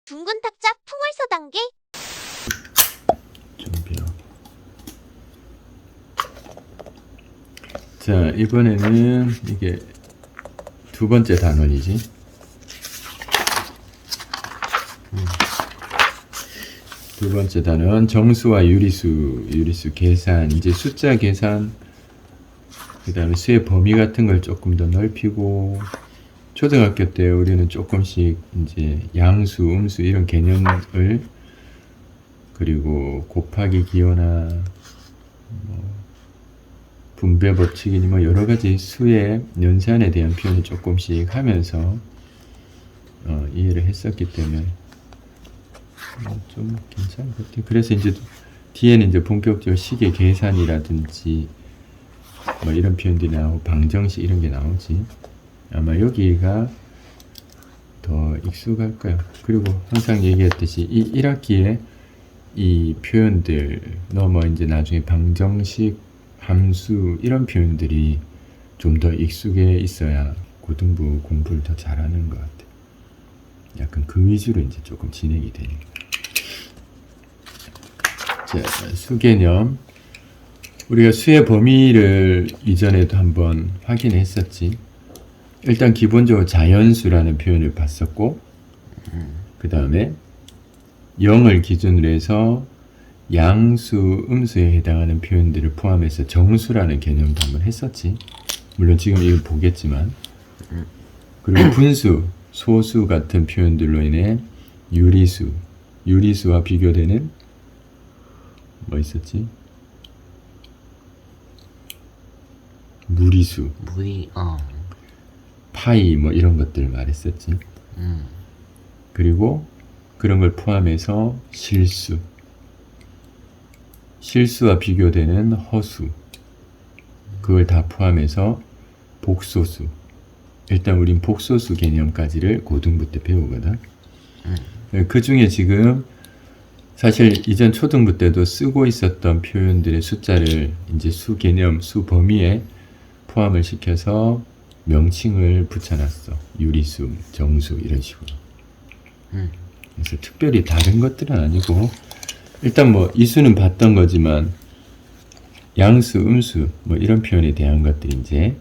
둥근 탁자 풍월서 단계. 준비요. 자, 이번에는 이게 두 번째 단원이지. 두 번째 단원 정수와 유리수 계산, 이제 숫자 계산, 그 다음에 수의 범위 같은 걸 조금 더 넓히고, 초등학교 때 우리는 조금씩 이제 양수, 음수 이런 개념을, 그리고 곱하기 기호나 뭐 분배 법칙이니 뭐 여러 가지 수의 연산에 대한 표현을 조금씩 하면서 이해를 했었기 때문에 좀 괜찮은 것 같아요. 그래서 이제 뒤에는 이제 본격적으로 시계 계산이라든지 뭐 이런 표현들이 나오고 방정식 이런 게 나오지. 아마 여기가 더 익숙할 거예요. 그리고 항상 얘기했듯이 이 1학기에 이 표현들 넘어 이제 나중에 방정식, 함수 이런 표현들이 좀 더 익숙해 있어야 고등부 공부를 더 잘하는 것 같아요. 약간 그 위주로 이제 조금 진행이 되니까. 자, 수 개념. 우리가 수의 범위를 이전에도 한번 확인했었지. 일단 기본적으로 자연수라는 표현을 봤었고, 그 다음에 0을 기준으로 해서 양수, 음수에 해당하는 표현들을 포함해서 정수라는 개념도 한번 했었지. 물론 지금 이걸 보겠지만. 그리고 분수, 소수 같은 표현들로 인해 유리수와 비교되는 뭐 있었지? 무리수, 파이 뭐 이런 것들 말했었지. 그리고 그런 걸 포함해서 실수와 비교되는 허수, 그걸 다 포함해서 복소수. 일단 우린 복소수 개념까지를 고등부 때 배우거든. 그 중에 지금 사실 이전 초등부 때도 쓰고 있었던 표현들의 숫자를 이제 수 개념, 수 범위에 포함을 시켜서 명칭을 붙여놨어. 유리수, 정수 이런 식으로. 그래서 특별히 다른 것들은 아니고, 일단 뭐 이수는 봤던 거지만 양수, 음수 뭐 이런 표현에 대한 것들이 이제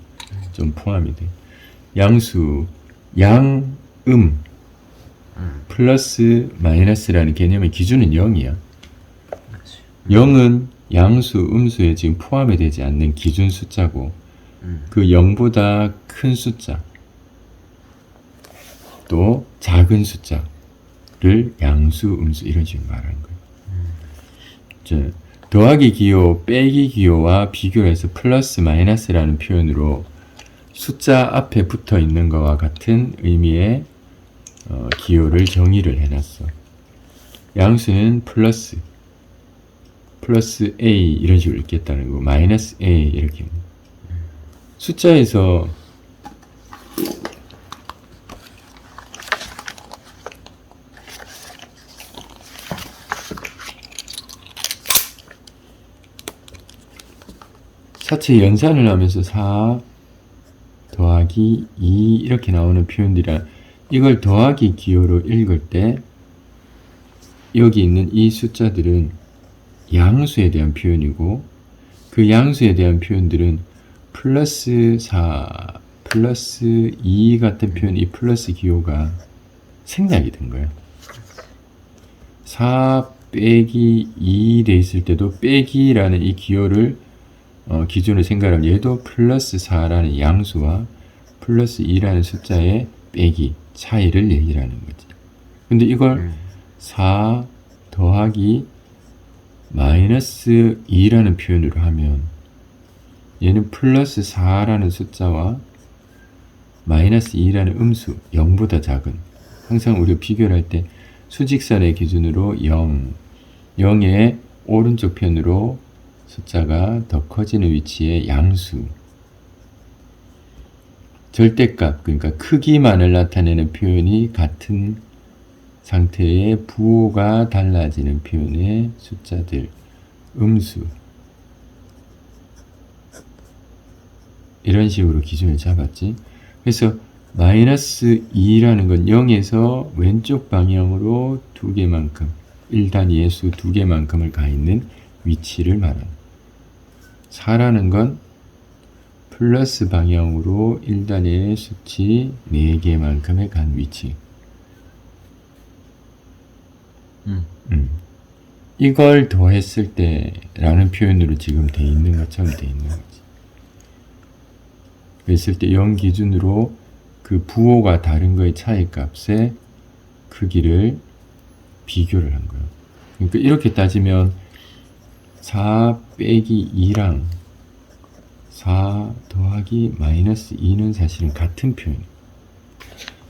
좀 포함이 돼. 양수, 양, 플러스 마이너스라는 개념의 기준은 0이야. 0은 양수, 음수에 지금 포함이 되지 않는 기준 숫자고, 그 0보다 큰 숫자, 또 작은 숫자를 양수, 음수 이런 식으로 말하는 거예요. 더하기 기호, 빼기 기호와 비교해서 플러스 마이너스라는 표현으로 숫자 앞에 붙어 있는 것과 같은 의미의 기호를 정의를 해놨어. 양수는 플러스 A 이런 식으로 읽겠다는 거고, 마이너스 A 이렇게. 숫자에서 사체 연산을 하면서 4 더하기 2 이렇게 나오는 표현들이라, 이걸 더하기 기호로 읽을 때 여기 있는 이 숫자들은 양수에 대한 표현이고, 그 양수에 대한 표현들은 플러스 4, 플러스 2 같은 표현, 이 플러스 기호가 생략이 된 거예요. 4 빼기 2 돼 있을 때도 빼기라는 이 기호를 기준으로 생각하면 얘도 플러스 4라는 양수와 플러스 2라는 숫자의 빼기 차이를 얘기하는 거지. 근데 이걸 4 더하기 마이너스 2라는 표현으로 하면 얘는 플러스 4라는 숫자와 마이너스 2라는 음수, 0보다 작은, 항상 우리가 비교를 할 때 수직선의 기준으로 0의 오른쪽 편으로 숫자가 더 커지는 위치의 양수, 절대값, 그러니까 크기만을 나타내는 표현이 같은 상태의 부호가 달라지는 표현의 숫자들, 음수, 이런 식으로 기준을 잡았지. 그래서 마이너스 2라는 건 0에서 왼쪽 방향으로 2개만큼 1단위의 수 2개만큼을 가 있는 위치를 말합니다. 4라는 건 플러스 방향으로 1단위의 수치 4개만큼에 간 위치. 이걸 더했을 때 라는 표현으로 지금 돼 있는 것처럼 돼 있는 거지. 그랬을 때 0 기준으로 그 부호가 다른 거의 차이 값의 크기를 비교를 한 거예요. 그러니까 이렇게 따지면 4 빼기 2랑 4 더하기 마이너스 2는 사실은 같은 표현이에요.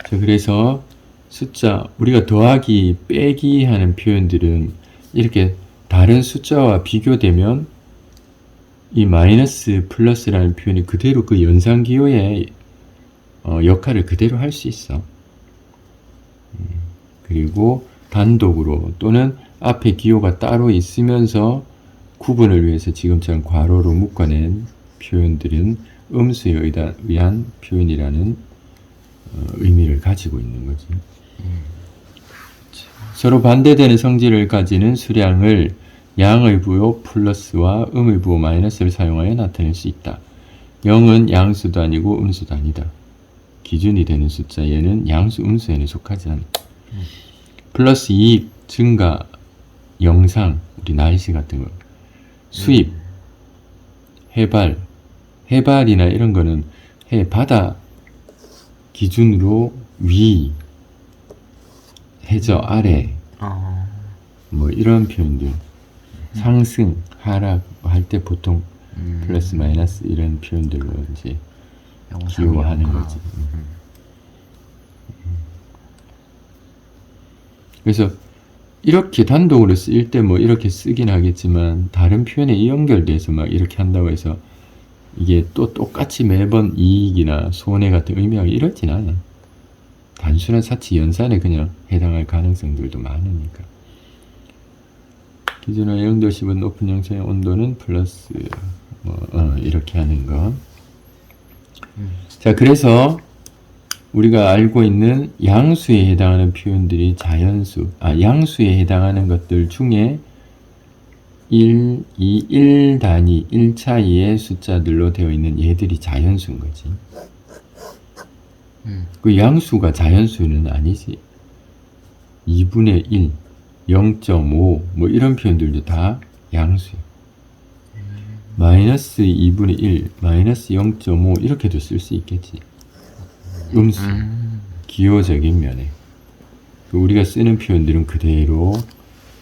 자, 그래서 숫자, 우리가 더하기, 빼기 하는 표현들은 이렇게 다른 숫자와 비교되면 이 마이너스 플러스라는 표현이 그대로 그 연산기호의 역할을 그대로 할 수 있어. 그리고 단독으로 또는 앞에 기호가 따로 있으면서 구분을 위해서 지금처럼 괄호로 묶어낸 표현들은 음수에 의한 표현이라는 의미를 가지고 있는 거지. 서로 반대되는 성질을 가지는 수량을 양의 부호 플러스와 음의 부호 마이너스를 사용하여 나타낼 수 있다. 0은 양수도 아니고 음수도 아니다. 기준이 되는 숫자 얘는 양수, 음수에는 속하지 않다. 플러스 이익, 증가, 영상, 우리 날씨 같은 거, 수입, 해발이나 이런 거는 바다 기준으로 위, 해저 아래, 뭐 이런 표현들, 상승, 하락 할 때 보통 플러스 마이너스 이런 표현들로 이제 기호하는 거지. 그래서 이렇게 단독으로 쓰일 때 뭐 이렇게 쓰긴 하겠지만 다른 표현에 연결돼서 막 이렇게 한다고 해서 이게 또 똑같이 매번 이익이나 손해 같은 의미하고 이렇진 않아. 단순한 사치 연산에 그냥 해당할 가능성들도 많으니까. 기준화 0도 10은 높은 영상의 온도는 플러스 이렇게 하는 거. 자, 그래서 우리가 알고 있는 양수에 해당하는 표현들이 자연수, 양수에 해당하는 것들 중에 1, 2, 1단위, 1차이의 숫자들로 되어 있는 얘들이 자연수인 거지. 그 양수가 자연수는 아니지. 2분의 1, 0.5, 뭐 이런 표현들도 다 양수야. 마이너스 2분의 1, 마이너스 0.5 이렇게도 쓸 수 있겠지. 음수, 기호적인 면에. 우리가 쓰는 표현들은 그대로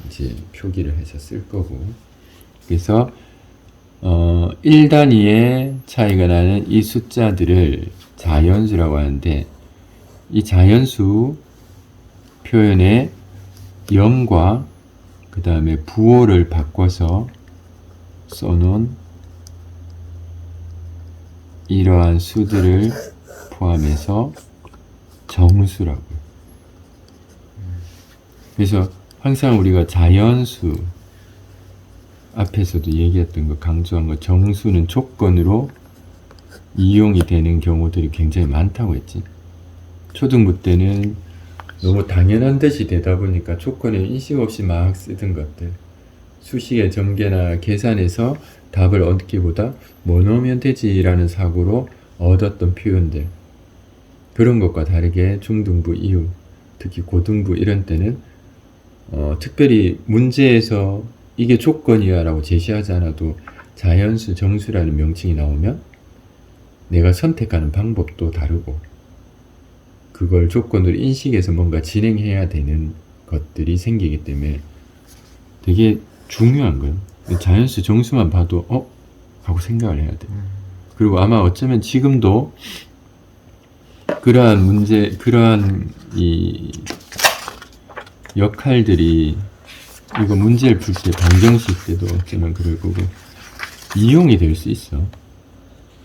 이제 표기를 해서 쓸 거고. 그래서 1단위의 차이가 나는 이 숫자들을 자연수라고 하는데, 이 자연수 표현에 0과 그 다음에 부호를 바꿔서 써놓은 이러한 수들을 포함해서 정수라고. 그래서 항상 우리가 자연수 앞에서도 얘기했던 거, 강조한 거, 정수는 조건으로 이용이 되는 경우들이 굉장히 많다고 했지. 초등부 때는 너무 당연한 듯이 되다 보니까 조건에 인식 없이 막 쓰던 것들, 수식의 전개나 계산에서 답을 얻기보다 뭐 넣으면 되지라는 사고로 얻었던 표현들, 그런 것과 다르게 중등부 이후, 특히 고등부 이런 때는 특별히 문제에서 이게 조건이야 라고 제시하지 않아도 자연수, 정수라는 명칭이 나오면 내가 선택하는 방법도 다르고 그걸 조건으로 인식해서 뭔가 진행해야 되는 것들이 생기기 때문에 되게 중요한 거예요. 자연수, 정수만 봐도 하고 생각을 해야 돼. 그리고 아마 어쩌면 지금도 그러한 문제, 그러한 이 역할들이 이거 문제를 풀 때, 방정식 때도 어쩌면 그럴 거고 이용이 될 수 있어.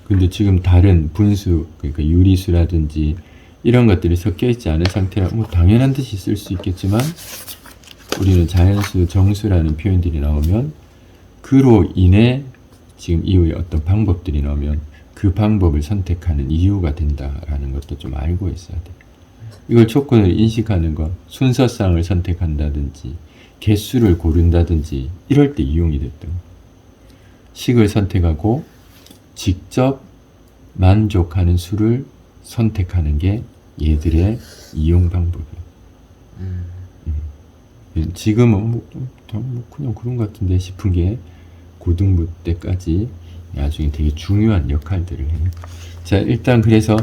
근데 지금 다른 분수, 그러니까 유리수라든지 이런 것들이 섞여 있지 않은 상태라 뭐 당연한 듯이 쓸 수 있겠지만 우리는 자연수, 정수라는 표현들이 나오면 그로 인해 지금 이후에 어떤 방법들이 나오면 그 방법을 선택하는 이유가 된다라는 것도 좀 알고 있어야 돼. 이걸 조건을 인식하는 건 순서상을 선택한다든지 개수를 고른다든지 이럴 때 이용이 됐던 거야. 식을 선택하고 직접 만족하는 수를 선택하는 게 얘들의 이용 방법이야. 지금은 뭐 그냥 그런 것 같은데 싶은 게 고등부 때까지 나중에 되게 중요한 역할들을 해요. 자, 일단 그래서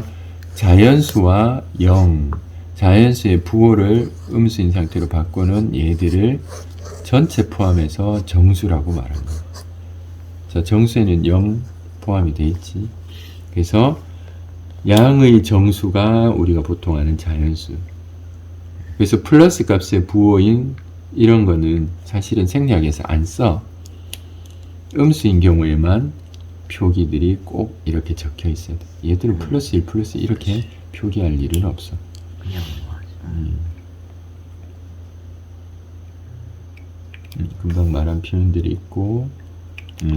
자연수와 영, 자연수의 부호를 음수인 상태로 바꾸는 얘들을 전체 포함해서 정수라고 말합니다. 자, 정수에는 0 포함이 되어 있지. 그래서 양의 정수가 우리가 보통 아는 자연수. 그래서 플러스 값의 부호인 이런 거는 사실은 생략해서 안 써. 음수인 경우에만 표기들이 꼭 이렇게 적혀 있어야 돼. 얘들은 플러스 1, 플러스 1 이렇게 표기할 일은 없어. 그냥 금방 말한 표현들이 있고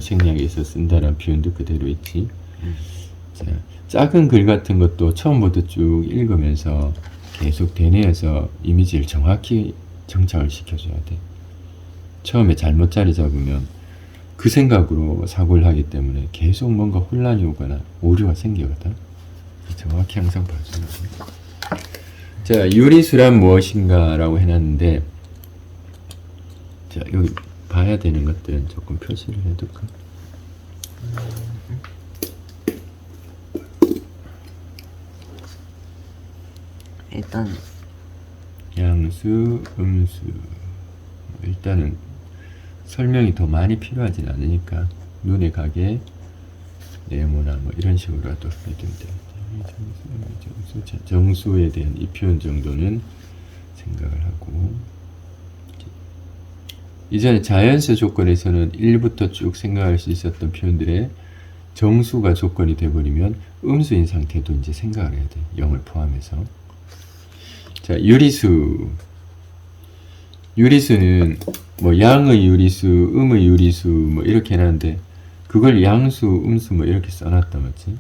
생략해서 쓴다는 표현도 그대로 있지. 자, 작은 글 같은 것도 처음부터 쭉 읽으면서 계속 대뇌에서 이미지를 정확히 정착을 시켜줘야 돼. 처음에 잘못 자리 잡으면 그 생각으로 사고를 하기 때문에 계속 뭔가 혼란이 오거나 오류가 생기거든. 정확히 항상 봐줘야 돼. 자, 유리수란 무엇인가 라고 해놨는데, 자, 여기 봐야 되는 것들은 조금 표시를 해둘까? 일단 양수, 음수. 일단은 설명이 더 많이 필요하진 않으니까 눈에 가게 네모나 뭐 이런 식으로라도 해두면 돼요. 정수에 대한 이 표현 정도는 생각을 하고, 이전에 자연수 조건에서는 1부터 쭉 생각할 수 있었던 표현들의 정수가 조건이 돼버리면 음수인 상태도 이제 생각을 해야 돼. 0을 포함해서. 자, 유리수. 유리수는 뭐 양의 유리수, 음의 유리수 뭐 이렇게 해놨는데 그걸 양수, 음수 뭐 이렇게 써놨다 맞지?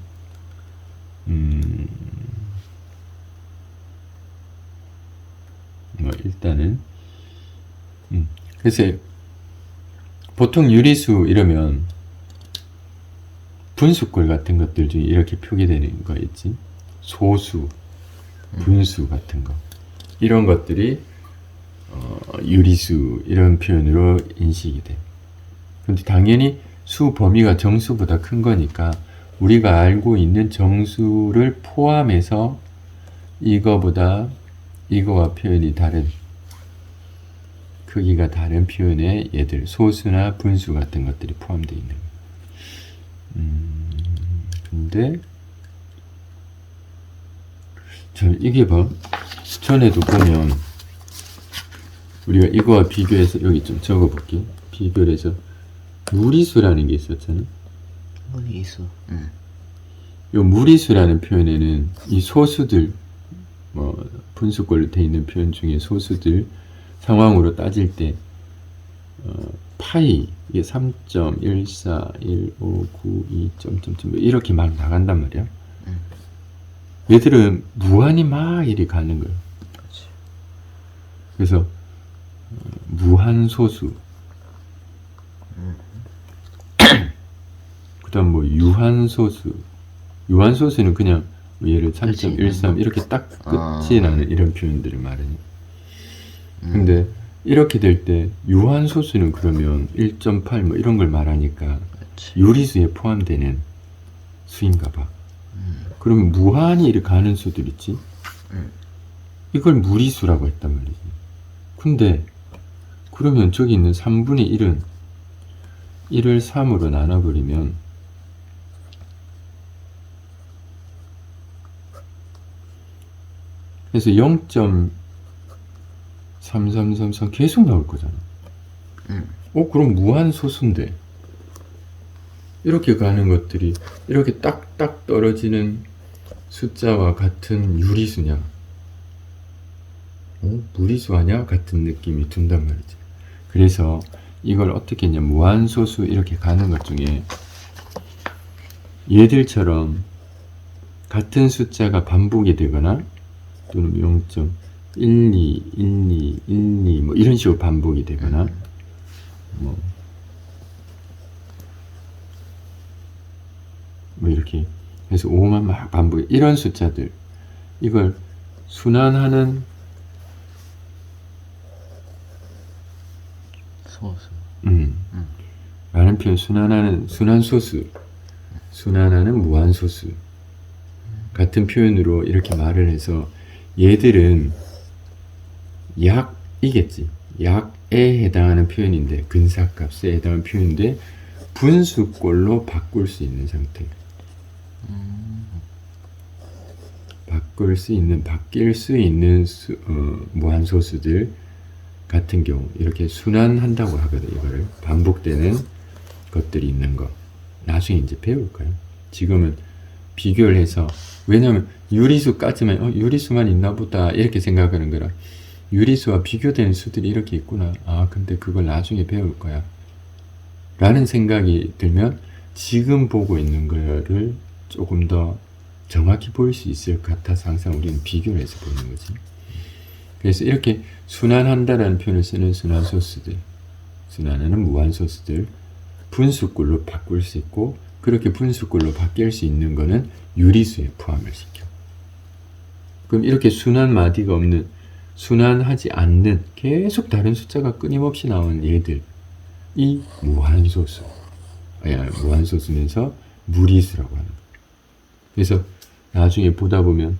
뭐 일단은 그래서 보통 유리수 이러면 분수꼴 같은 것들 중에 이렇게 표기되는 거 있지? 소수, 분수 같은 거 이런 것들이 유리수 이런 표현으로 인식이 돼. 근데 당연히 수 범위가 정수보다 큰 거니까 우리가 알고 있는 정수를 포함해서 이거보다 이거와 표현이 다른 크기가 다른 표현에 얘들 소수나 분수 같은 것들이 포함되어 있는 거예요. 근데 참 이게 봐. 전에도 보면 우리가 이거와 비교해서 여기 좀 적어볼게. 비교를 해서 무리수라는 게 있었잖아. 무리수. 요 무리수라는 표현에는 이 소수들 뭐 분수꼴로 되어 있는 표현 중에 소수들 상황으로 따질 때 파이 이게 3.141592 점점점 이렇게 막 나간단 말이야. 얘들은 무한히 막 이리 가는 거야. 그래서 무한소수 그 다음 뭐 유한소수 유한소수는 그냥 얘를 3.13 이렇게 딱 끝이 나는 이런 표현들을 말해. 근데 이렇게 될 때 유한소수는 그러면 1.8 뭐 이런 걸 말하니까 유리수에 포함되는 수인가 봐. 그러면 무한히 이렇게 가는 수들 있지? 이걸 무리수라고 했단 말이지. 근데 그러면 저기 있는 3분의 1은 1을 3으로 나눠버리면 그래서 0.3333 계속 나올 거잖아. 그럼 무한 소수인데 이렇게 가는 것들이 이렇게 딱딱 떨어지는 숫자와 같은 유리수냐? 무리수 아냐? 같은 느낌이 든단 말이지. 그래서 이걸 어떻게 했냐? 무한소수 이렇게 가는 것 중에 얘들처럼 같은 숫자가 반복이 되거나 또는 0.12, 12, 12 뭐 이런 식으로 반복이 되거나 뭐 이렇게 해서 5만 막 반복 이런 숫자들 이걸 순환하는 소수. 라는 표현 순환하는 순환소수 순환하는 무한소수 같은 표현으로 이렇게 말을 해서 얘들은 약이겠지. 약에 해당하는 표현인데 근사값에 해당하는 표현인데 분수꼴로 바꿀 수 있는 상태. 바뀔 수 있는 무한소수들 같은 경우 이렇게 순환한다고 하거든. 이거를 반복되는 것들이 있는 거 나중에 이제 배울 거예요. 지금은 비교를 해서 왜냐하면 유리수까지만 유리수만 있나 보다 이렇게 생각하는 거라 유리수와 비교되는 수들이 이렇게 있구나. 아 근데 그걸 나중에 배울 거야 라는 생각이 들면 지금 보고 있는 거를 조금 더 정확히 볼 수 있을 것 같아서 항상 우리는 비교를 해서 보는 거지. 그래서 이렇게 순환한다라는 표현을 쓰는 순환소수들, 순환하는 무한소수들, 분수꼴로 바꿀 수 있고 그렇게 분수꼴로 바뀔 수 있는 거는 유리수에 포함을 시켜. 그럼 이렇게 순환 마디가 없는, 순환하지 않는 계속 다른 숫자가 끊임없이 나오는 얘들, 이 무한소수, 무한소수면서 무리수라고 하는 거예요. 그래서 나중에 보다 보면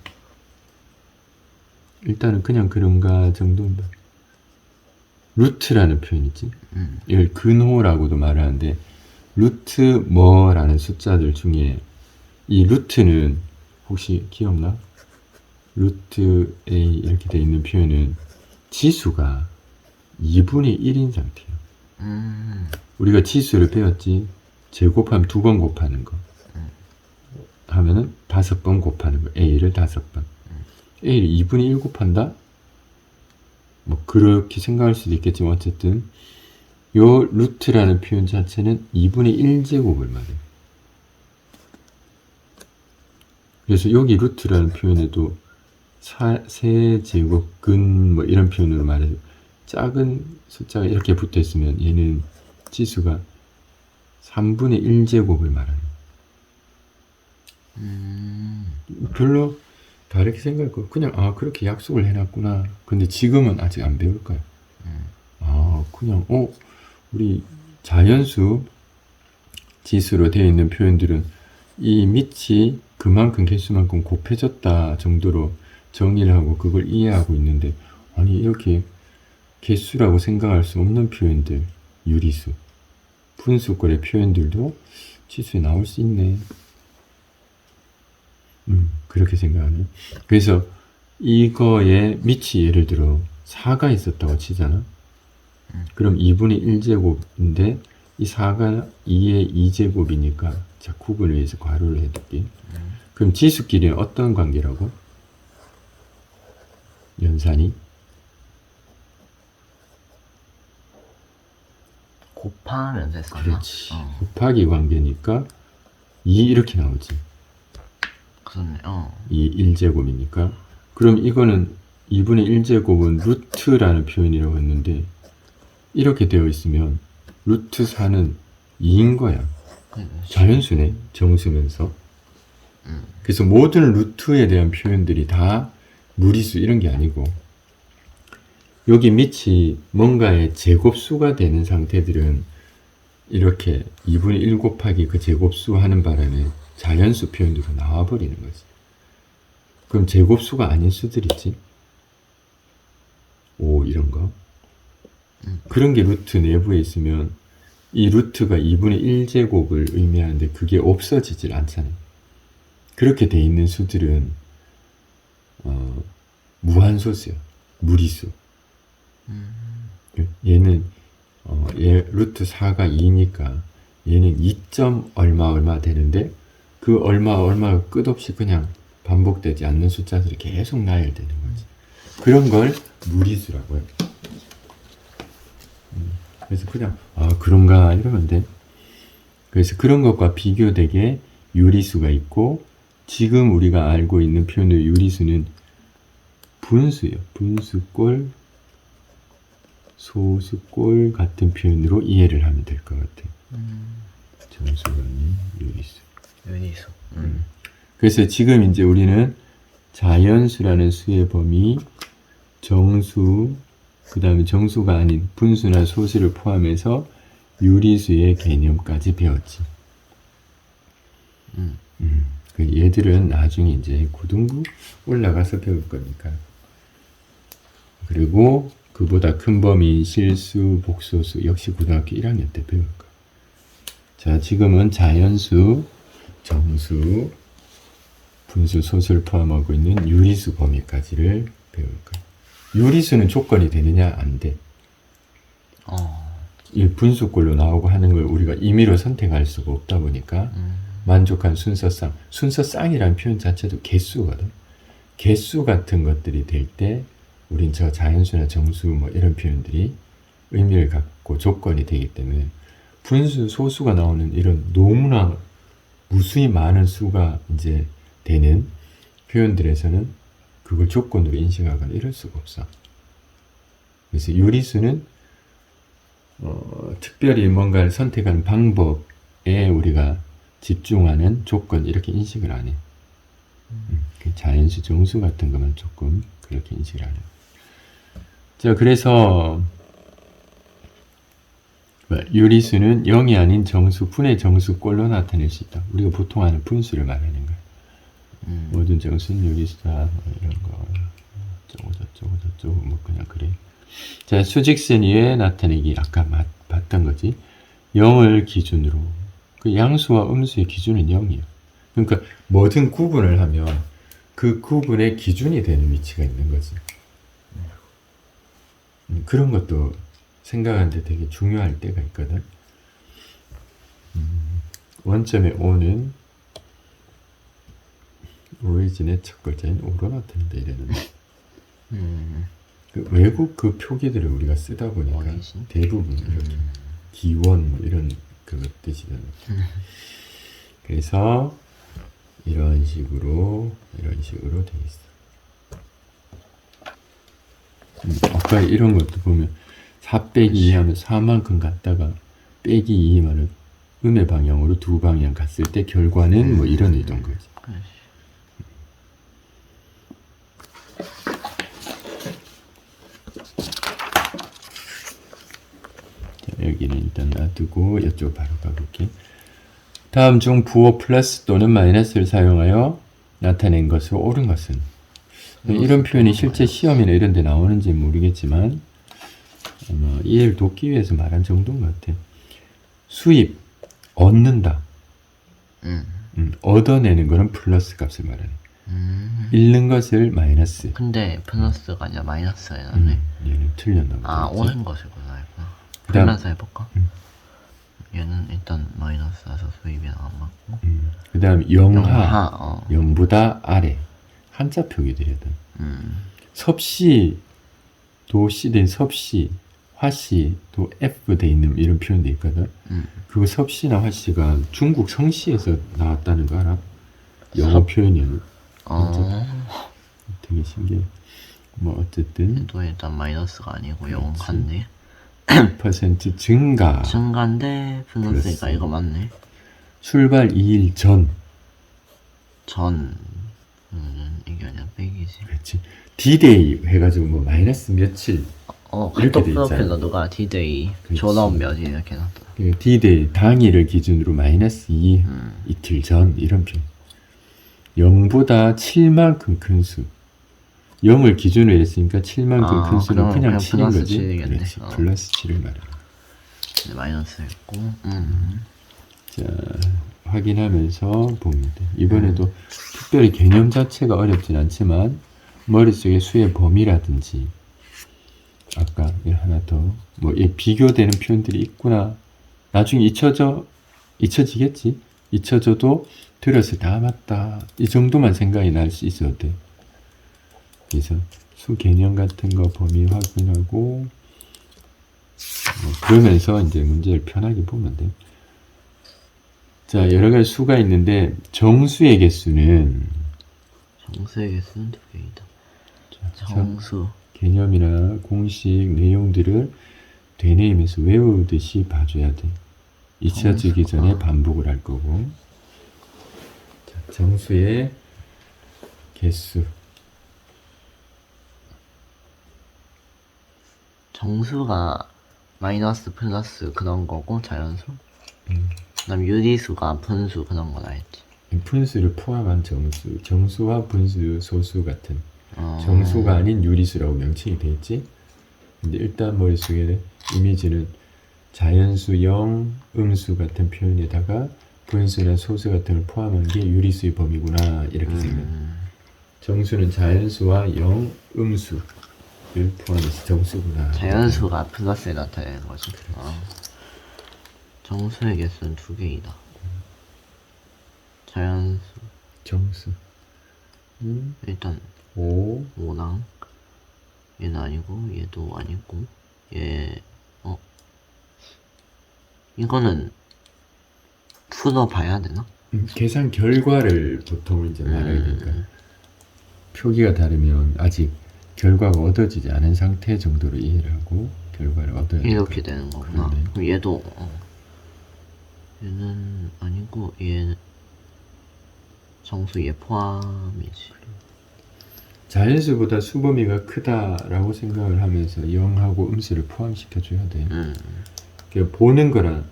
일단은 그냥 그런가 정도는 루트라는 표현이지. 이걸 근호라고도 말하는데 루트 뭐라는 숫자들 중에 이 루트는 혹시 기억나? 루트 A 이렇게 돼 있는 표현은 지수가 2분의 1인 상태예요. 우리가 지수를 배웠지. 제곱하면 2번 곱하는 거 하면은 5번 곱하는 거. A를 5번. A를 2분의 1 곱한다? 뭐 그렇게 생각할 수도 있겠지만 어쨌든 요 루트라는 표현 자체는 2분의 1제곱을 말해요. 그래서 여기 루트라는 표현에도 세제곱 근 뭐 이런 표현으로 말해서 작은 숫자가 이렇게 붙어 있으면 얘는 지수가 3분의 1제곱을 말하는. 별로 다르게 생각할 거 그냥 그렇게 약속을 해놨구나. 근데 지금은 아직 안 배울 거야. 그냥 우리 자연수 지수로 되어 있는 표현들은 이 밑이 그만큼 개수만큼 곱해졌다 정도로 정의를 하고 그걸 이해하고 있는데 아니 이렇게 개수라고 생각할 수 없는 표현들 유리수 분수꼴의 표현들도 지수에 나올 수 있네. 그렇게 생각하네. 그래서 이거의 밑이 예를 들어 4가 있었다고 치잖아. 그럼 2분의 1제곱인데 이 4가 2의 2제곱이니까 자 구분을 위해서 괄호를 해둘게. 그럼 지수끼리는 어떤 관계라고? 연산이? 곱하면서 했었나? 그렇지. 곱하기 관계니까 2 이렇게 나오지. 그렇네. 2 1제곱이니까. 그럼 이거는 2분의 1제곱은 루트라는 표현이라고 했는데 이렇게 되어 있으면 루트 4는 2인 거야. 자연수네. 정수면서. 그래서 모든 루트에 대한 표현들이 다 무리수 이런 게 아니고 여기 밑이 뭔가의 제곱수가 되는 상태들은 이렇게 2분의 1 곱하기 그 제곱수 하는 바람에 자연수 표현으로 나와버리는 거지. 그럼 제곱수가 아닌 수들 있지? 5 이런 거. 그런 게 루트 내부에 있으면 이 루트가 2분의 1제곱을 의미하는데 그게 없어지질 않잖아요. 그렇게 돼 있는 수들은 무한소수야. 무리수. 얘는 얘 루트 4가 2니까 얘는 2. 얼마 되는데 그 얼마가 끝없이 그냥 반복되지 않는 숫자들이 계속 나열되는 거지. 그런 걸 무리수라고 해요. 그래서 그냥 그런가 이러면 돼. 그래서 그런 것과 비교되게 유리수가 있고, 지금 우리가 알고 있는 표현의 유리수는 분수예요. 분수꼴, 소수꼴 같은 표현으로 이해를 하면 될 것 같아요. 정수라는 유리수. 유리수. 그래서 지금 이제 우리는 자연수라는 수의 범위, 정수, 그 다음에 정수가 아닌 분수나 소수를 포함해서 유리수의 개념까지 배웠지. 그 얘들은 나중에 이제 고등부 올라가서 배울 거니까. 그리고 그보다 큰 범위, 실수, 복소수 역시 고등학교 1학년 때 배울 거야. 자, 지금은 자연수, 정수, 분수, 소수를 포함하고 있는 유리수 범위까지를 배울 거야. 유리수는 조건이 되느냐? 안 돼. 이 분수꼴로 나오고 하는 걸 우리가 임의로 선택할 수가 없다 보니까 만족한 순서쌍. 순서쌍이라는 표현 자체도 개수거든. 개수 같은 것들이 될 때 우린 저 자연수나 정수 뭐 이런 표현들이 의미를 갖고 조건이 되기 때문에 분수, 소수가 나오는 이런 너무나 무수히 많은 수가 이제 되는 표현들에서는 그걸 조건으로 인식하거나 이럴 수가 없어. 그래서 유리수는 특별히 뭔가를 선택하는 방법에 우리가 집중하는 조건 이렇게 인식을 안 해. 그 자연수, 정수 같은 것만 조금 그렇게 인식을 하려. 자, 그래서 유리수는 0이 아닌 정수, 분의 정수꼴로 나타낼 수 있다. 우리가 보통 하는 분수를 말하는 거야. 모든 정수는 유리수다. 뭐 이런 거. 저쩌고 뭐 그냥 그래. 자, 수직선 위에 나타내기 아까 봤던 거지. 0을 기준으로. 그 양수와 음수의 기준은 0이에요. 그러니까 뭐든 구분을 하면 그 구분의 기준이 되는 위치가 있는 거지. 그런 것도 생각하는데 되게 중요할 때가 있거든. 원점의 O는 오리진의 첫 글자인 O로 나타낸다 이랬는데 그 외국 그 표기들을 우리가 쓰다 보니까 오리진? 대부분 이렇게 기원 뭐 이런 그 뜻이잖아요. 그래서 이런 식으로 돼 있어. 아까 이런 것도 보면 4 빼기 2 하면 4만큼 갔다가 빼기 2 하면 음의 방향으로 두 방향 갔을 때 결과는 뭐 이런 의도인 거지. 자, 여기는 일단 놔두고 이쪽 바로 가볼게. 다음 중 부호 플러스 또는 마이너스를 사용하여 나타낸 것으로 옳은 것은? 이런 표현이 실제 시험이나 이런 데 나오는지 모르겠지만 아마 이해를 돕기 위해서 말한 정도인 것 같아. 수입, 얻는다. 얻어내는 거는 플러스 값을 말하네. 잃는 것을 마이너스. 근데 플러스가 아니라 마이너스가 나네. 얘는 틀렸나 보다. 아, 오는 것이구나. 했구나. 그다음- 플러스 해볼까? 얘는 일단 마이너스라서 수입이 안 맞고. 그 다음 영하, 영하, 0보다 아래. 한자 표기들이거든. 섭씨, 도씨 된 섭씨, 화씨, 도 F 돼 있는 이런 표현도 있거든. 그 섭씨나 화씨가 중국 성씨에서 나왔다는 거 알아? 영어 표현이야. 되게 신기해. 뭐 어쨌든 또 일단 마이너스가 아니고 영한데. % 증가. 증가인데 플러스니까 플러스. 이거 맞네. 출발 2일 전. 이게 아니라 빼기지. 그렇지. D-Day 해가지고 뭐 마이너스 며칠. 이렇게 카톡 돼 있잖아. 프로필로 누가 D-Day 그렇지. 졸업 몇일 이렇게 놨다. 그 D-Day 당일을 기준으로 마이너스 2 이틀 전 이런 표현. 0보다 7만큼 큰 수. 0을 기준으로 했으니까 7만큼 큰 수는 그럼 그냥 그냥 7인 플러스 거지. 7이겠네. 그렇지. 플러스 7을 말해. 근데 마이너스 했고. 자, 확인하면서 보면 돼. 이번에도 특별히 개념 자체가 어렵진 않지만 머릿속에 수의 범위라든지 아까 하나 더 뭐 비교되는 표현들이 있구나. 나중에 잊혀지겠지. 잊혀져도 들었을 때 아 맞다. 이 정도만 생각이 날 수 있어도 돼. 그래서 수 개념 같은 거 범위 확인하고 그러면서 이제 문제를 편하게 보면 돼. 자, 여러 가지 수가 있는데 정수의 개수는 정수의 개수는 2개이다. 자, 정수. 개념이나 공식 내용들을 되뇌이면서 외우듯이 봐줘야 돼. 잊혀지기 정수가. 전에 반복을 할 거고. 자, 정수의 개수. 정수가 마이너스 플러스 그런 거고 자연수. 그다음 유리수가 분수 그런 건 알지. 분수를 포함한 정수, 정수와 분수, 소수 같은 어. 정수가 아닌 유리수라고 명칭이 되어 있지. 근데 일단 머릿속에 이미지는 자연수, 영, 음수 같은 표현에다가 분수나 소수 같은 걸 포함한 게 유리수의 범위구나 이렇게 생각해. 정수는 자연수와 영, 음수를 포함해서 정수구나. 자연수가 플러스에 나타내는 거지. 정수의 개수는 2개이다. 자연수. 정수. 일단 5, 5랑 얘는 아니고 얘도 아니고 얘 이거는 풀어봐야 되나? 계산 결과를 보통 이제 말해야 되니까 표기가 다르면 아직 결과가 얻어지지 않은 상태 정도로 이해를 하고 결과를 얻어야 이렇게 될까? 되는 거구나. 그러네. 그럼 얘도 얘는 아니고 얘 정수 얘 포함이지. 자연수보다 수범위가 크다라고 생각을 하면서 영하고 음수를 포함시켜줘야 돼. 그러니까 보는 거랑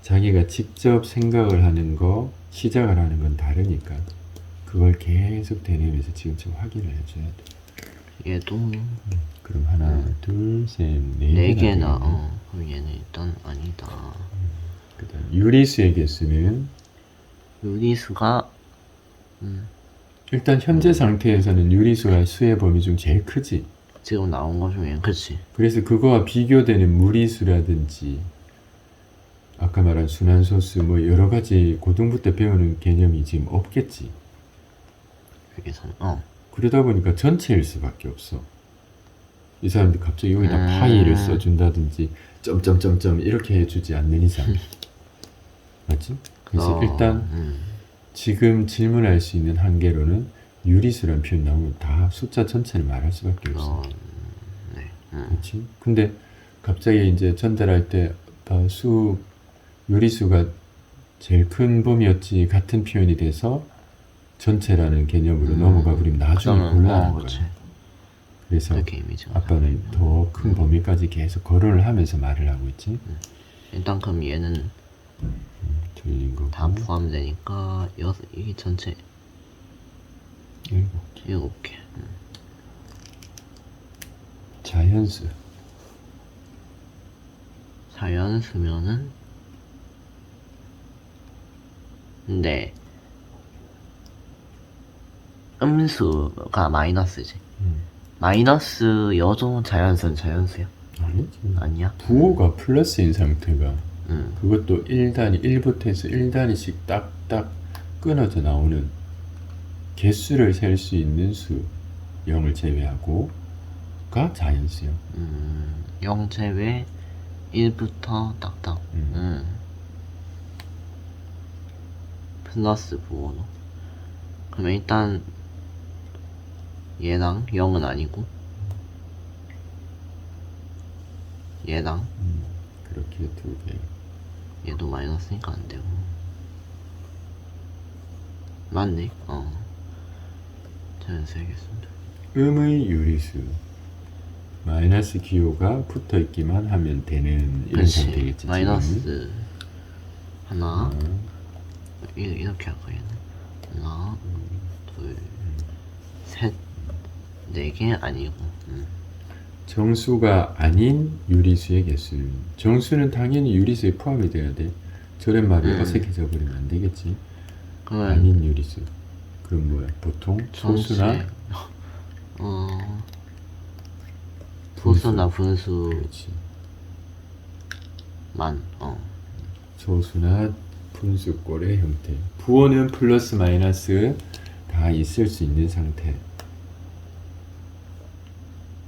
자기가 직접 생각을 하는 거, 시작을 하는 건 다르니까 그걸 계속 되뇌면서 지금처럼 확인을 해줘야 돼. 얘도 그럼 하나, 둘, 셋, 네 4개나 개나 그럼 얘는 일단 아니다. 그다음 유리수의 개수는 유리수가 일단 현재 상태에서는 유리수가 수의 범위 중 제일 크지. 지금 나온 거 중에 그치? 그래서 그거와 비교되는 무리수라든지 아까 말한 순환소수 뭐 여러 가지 고등부 때 배우는 개념이 지금 없겠지. 여기서는 그러다 보니까 전체일 수밖에 없어. 이 사람들 갑자기 여기다 파이를 써준다든지 점점점점 이렇게 해주지 않는 이상 맞지? 그래서 일단 지금 질문할 수 있는 한계로는 유리수라는 표현 나오면 다 숫자 전체를 말할 수밖에 없어. 네. 그렇지? 근데 갑자기 이제 전달할 때 유리수가 제일 큰 범위였지 같은 표현이 돼서 전체라는 개념으로 넘어가 버리면 나중에 곤란한 그치. 거야. 그래서 이렇게 이미지가 아빠는 더 큰 범위까지 계속 거론을 하면서 말을 하고 있지. 일단 그럼 얘는 틀린 거고. 다 포함되니까 이게 전체 7개. 자연수. 자연수면은 근데 음수가 마이너스지. 마이너스 여도 자연수는 자연수야? 아니지. 아니야? 부호가 플러스인 상태가 응. 그것도 1단위 1부터 해서 1단위씩 딱딱 끊어져 나오는 개수를 셀 수 있는 수 0을 제외하고가 자연수요. 0 제외 1부터 딱딱. 플러스 부호로. 그러면 일단 얘랑 0은 아니고 얘랑 그렇게 두 개. 얘도 마이너스니까 안 되고. 맞네. 자연수의 개수인데. 음의 유리수. 마이너스 기호가 붙어 있기만 하면 되는 이런 그치. 상태겠지. 마이너스 하나 지금은. 이렇게 할 거야. 하나 둘 셋 4개 아니고. 정수가 아닌 유리수의 개수. 정수는 당연히 유리수에 포함이 돼야 돼. 저런 말이 어색해져 버리면 안 되겠지. 그러면 아닌 유리수. 그럼 뭐야? 보통 소수나 소수나 분수만. 그렇지. 소수나 분수꼴의 형태. 부호는 플러스 마이너스 다 있을 수 있는 상태.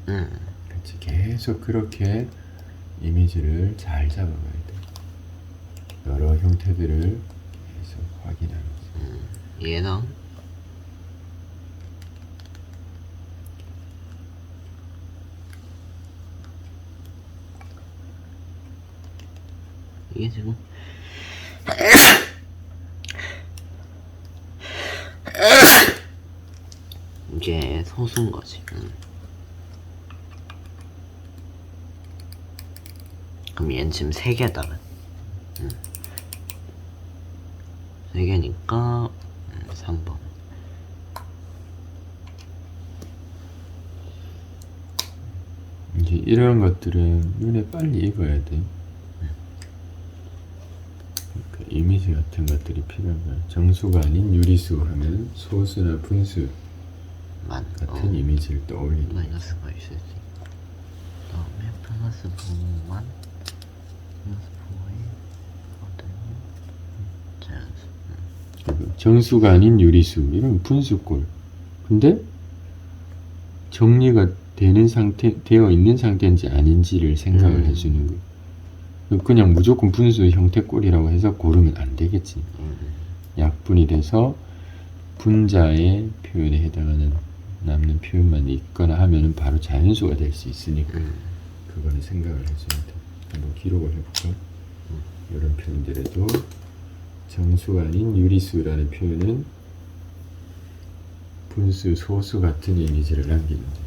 그렇지. 계속 그렇게 이미지를 잘 잡아가야 돼. 여러 형태들을 해서 확인하는 거죠. 얘랑 이게 지금 이게 소수인 거지. 그럼 얘는 지금 3개다. 3개니까 3번. 이제 이런 것들은 눈에 빨리 익어야 돼. 그 이미지 같은 것들이 필요한 거야. 정수가 아닌 유리수 하면 소수나 분수 같은 이미지를 떠올리는 거야. 마이너스가 있을 수 있고, 그 다음에 플러스 부호만 플러스 부호의 자연수. 정수가 아닌 유리수 이런 분수꼴. 근데 정리가 되는 상태, 되어 있는 상태인지 아닌지를 생각을 해주는 거예요. 그냥 무조건 분수 형태꼴이라고 해서 고르면 안 되겠지. 약분이 돼서 분자의 표현에 해당하는 남는 표현만 있거나 하면은 바로 자연수가 될 수 있으니까 그거는 생각을 해줘야 돼. 한번 기록을 해볼까? 이런 표현들에도 정수가 아닌 유리수라는 표현은 분수, 소수 같은 이미지를 남기는 데.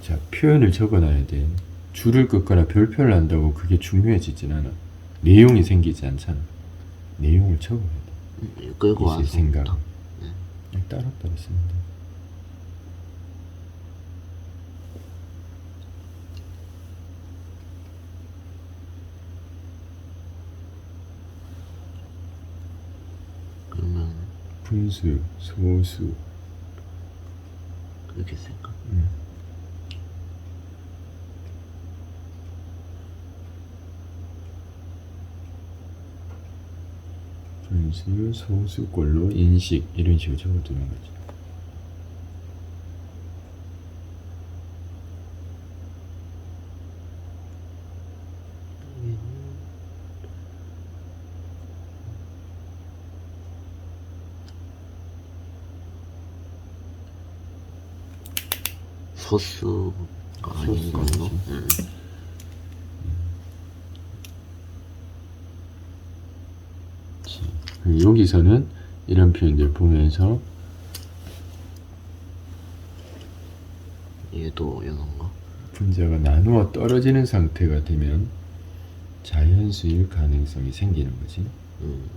자, 표현을 적어놔야 돼. 줄을 긋거나 별표를 한다고 그게 중요해지진 않아. 내용이 생기지 않잖아. 내용을 적어야 돼. 끌고 와서 있을 생각. 따로따로 쓰면 돼. 그러면 분수, 소수. 그렇게 쓸까? 분수, 소수꼴로 인식 이런 식으로 적어두는 거지. 소수가 아닌 걸로. 여기서는 이런 표현들 보면서 얘도 이런 거. 분자가 나누어 떨어지는 상태가 되면 자연수일 가능성이 생기는 거지.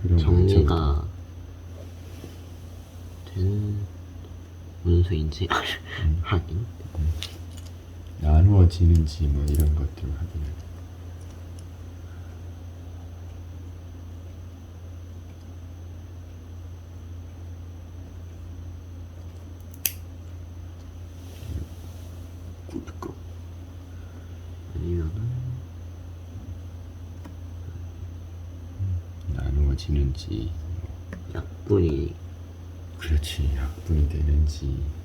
그런 정리가 된 분수인지 아닌. 나누어지는지 뭐 이런 것들을 확인해. 꿀꺽. 아니면은 나누어지는지. 약분이 그렇지. 약분이 되는지.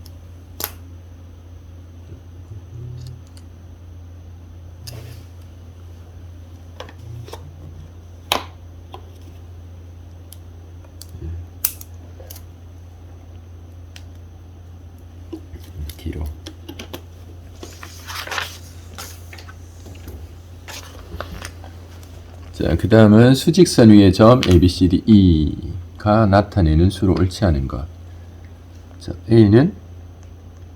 길어. 자, 그 다음은 수직선 위의 점 A, B, C, D, E가 나타내는 수로 옳지 않은 것. 자, A는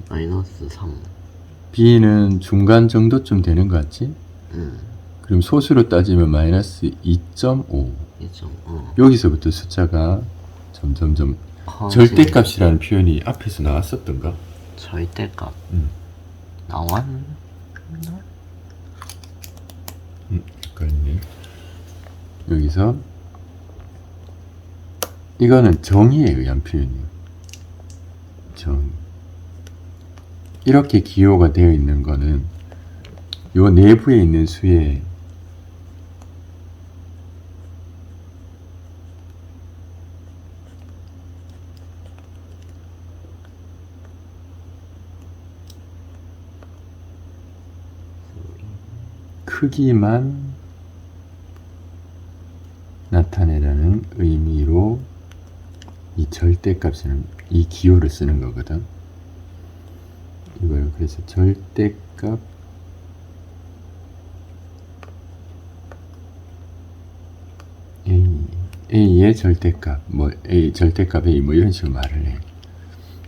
마이너스 3. B는 중간 정도쯤 되는 것 같지? 그럼 소수로 따지면 마이너스 2.5. 2.5. 여기서부터 숫자가 점점점 절대값이라는 표현이 앞에서 나왔었던가? 절대값. 나왔나? 헷갈리네. 여기서 이거는 정의에 의한 표현이에요. 정. 이렇게 기호가 되어 있는 거는 요 내부에 있는 수의 크기만 나타내라는 의미로 이 절대값을 이 기호를 쓰는 거거든. 이걸 그래서 절대값 A의 절대값 뭐 A 절대값 A 뭐 이런 식으로 말을 해.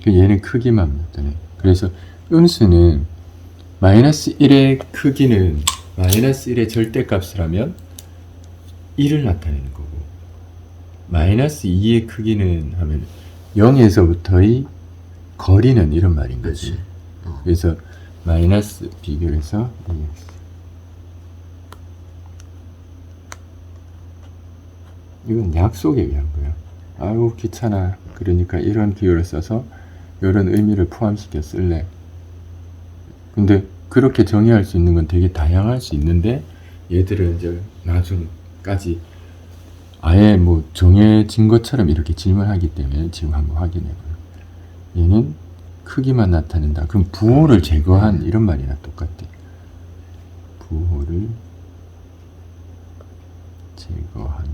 얘는 크기만 나타내. 그래서 음수는 마이너스 1의 크기는 마이너스 1의 절대값이라면 1을 나타내는 거고, 마이너스 2의 크기는 하면 0에서부터의 거리는 이런 말인 거지. 그치. 그래서 마이너스 비교해서 EX. 이건 약속에 의한 거야. 아유 귀찮아. 그러니까 이런 기호를 써서 이런 의미를 포함시켜 쓸래. 근데 그렇게 정의할 수 있는 건 되게 다양할 수 있는데, 얘들은 이제 나중까지 아예 뭐 정해진 것처럼 이렇게 질문하기 때문에 지금 한번 확인해봐요. 얘는 크기만 나타낸다. 그럼 부호를 제거한 이런 말이나 똑같아. 부호를 제거한.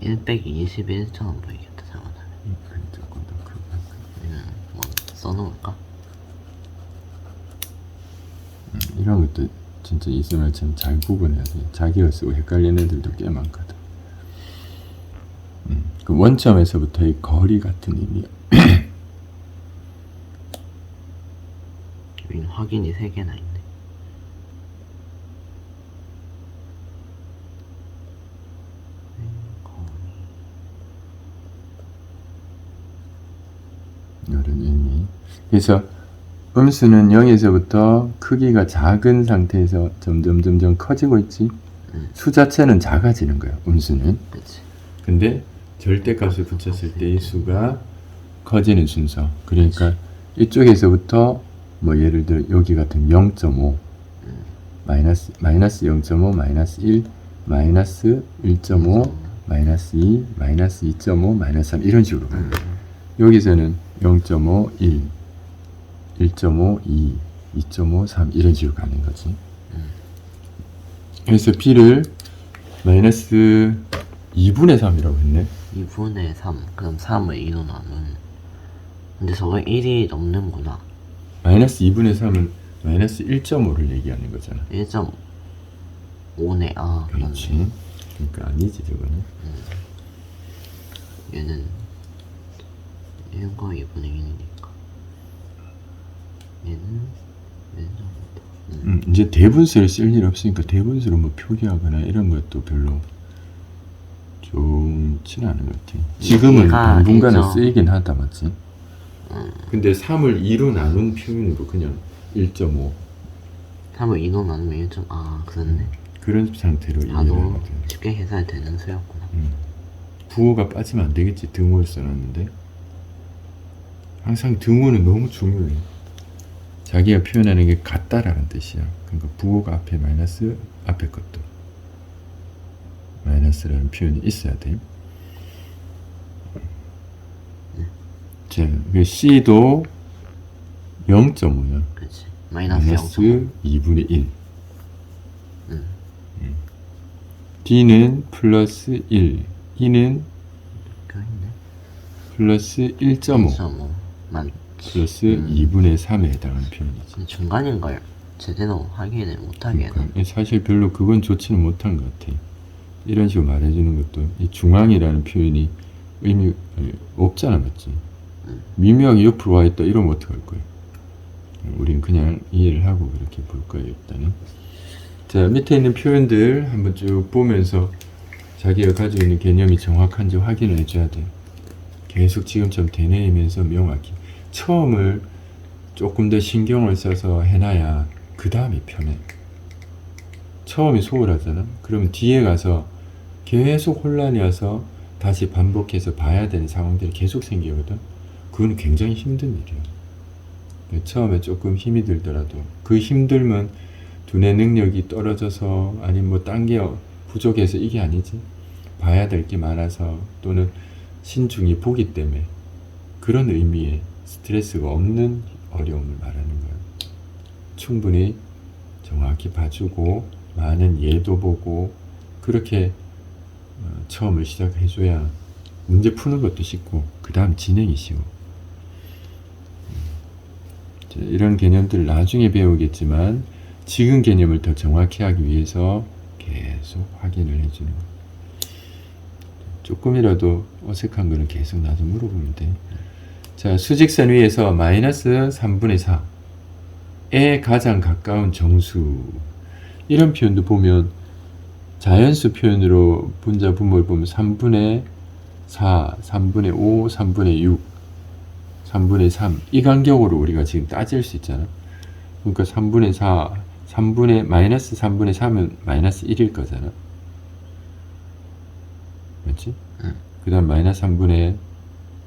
1 빼기 21처럼 보이겠다. 잘못하면. 조금 더 크게 할까? 얘는 뭐 써놓을까? 이런 것도 진짜 있으면 참 잘 구분해야 돼. 자기가 쓰고 헷갈리는 애들도 꽤 많거든. 그 원점에서부터의 거리 같은 의미야. 여기는 확인이 3개나 있네. 이런 의미. 그래서 음수는 0에서부터 크기가 작은 상태에서 점점 커지고 있지. 수 자체는 작아지는 거야, 음수는. 그치. 근데 절대값을 붙였을 때 이 수가 커지는 순서. 그러니까 이쪽에서부터 뭐 예를 들어 여기 같은 0.5 마이너스 0.5 마이너스 1 마이너스 1.5 마이너스 2 마이너스 2.5 마이너스 3 이런 식으로 가는 거야. 여기서는 0.5 1 1.5 2 2.5 3 이런 식으로 가는 거지. 그래서 B를 마이너스 2분의 3이라고 했네. 2분의 3. 그럼 3을 2로 나눈. 근데 저거 1이 넘는구나. 마이너스 2분의 3은 마이너스 1.5를 얘기하는 거잖아. 1.5네. 아, 그렇지. 그렇네. 그러니까 아니지 저거는. 얘는 1과 2분의 1이니까. 얘는 1.5다. 이제 대분수를 쓸 일 없으니까 대분수로 뭐 표기하거나 이런 것도 별로 좋지는 않은 것 같아. 지금은 얘가 당분간은 일정- 쓰이긴 하다, 맞지? 근데 3을 2로 나눈 표현으로 그냥 1.5 3을 2로 나누면 1. 아, 그렇네. 그런 상태로 이해를 나도 하거든. 쉽게 계산되는 수였구나. 부호가 빠지면 안 되겠지. 등호를 써놨는데 항상 등호는 너무 중요해. 자기가 표현하는 게 같다라는 뜻이야. 그러니까 부호가 앞에 마이너스, 앞에 것도 마이너스라는 표현이 있어야 돼. 자, 그 C도 0.5야. 그렇지. 마이너스 마이너스 0.5. 2분의 1. 응. D는 플러스 1. E는 껴있네. 플러스 1.5. 1.5. 만. 플러스 2분의 3에 해당하는 표현이지. 근데 중간인 걸 제대로 확인을 못하게 해. 그러니까 사실 별로 그건 좋지는 못한 것 같아. 이런 식으로 말해주는 것도 이 중앙이라는 표현이 의미 없잖아, 맞지? 미묘하게 옆으로 와 있다 이러면 어떡할 거야? 우린 그냥 이해를 하고 그렇게 볼 거예요, 일단은. 자, 밑에 있는 표현들 한번 쭉 보면서 자기가 가지고 있는 개념이 정확한지 확인을 해줘야 돼. 계속 지금처럼 되뇌이면서 명확히. 처음을 조금 더 신경을 써서 해놔야 그 다음이 편해. 처음이 소홀하잖아. 그러면 뒤에 가서 계속 혼란이 와서 다시 반복해서 봐야 되는 상황들이 계속 생기거든. 그건 굉장히 힘든 일이야. 처음에 조금 힘이 들더라도 그 힘들면 두뇌 능력이 떨어져서 아니면 뭐 딴 게 부족해서 이게 아니지. 봐야 될 게 많아서 또는 신중히 보기 때문에 그런 의미의 스트레스가 없는 어려움을 말하는 거야. 충분히 정확히 봐주고 많은 예도 보고 그렇게 처음을 시작해줘야 문제 푸는 것도 쉽고 그 다음 진행이 쉬워. 이런 개념들을 나중에 배우겠지만 지금 개념을 더 정확히 하기 위해서 계속 확인을 해주는 거예요. 조금이라도 어색한 거는 계속 나도 물어보면 돼. 자, 수직선 위에서 마이너스 3분의 4에 가장 가까운 정수. 이런 표현도 보면 자연수 표현으로 분자 분모를 보면 3분의 4, 3분의 5, 3분의 6, 3분의 3 이 간격으로 우리가 지금 따질 수 있잖아. 그러니까 3분의 4, 마이너스 3분의 3은 마이너스 1일 거잖아. 맞지? 그 다음 마이너스 3분의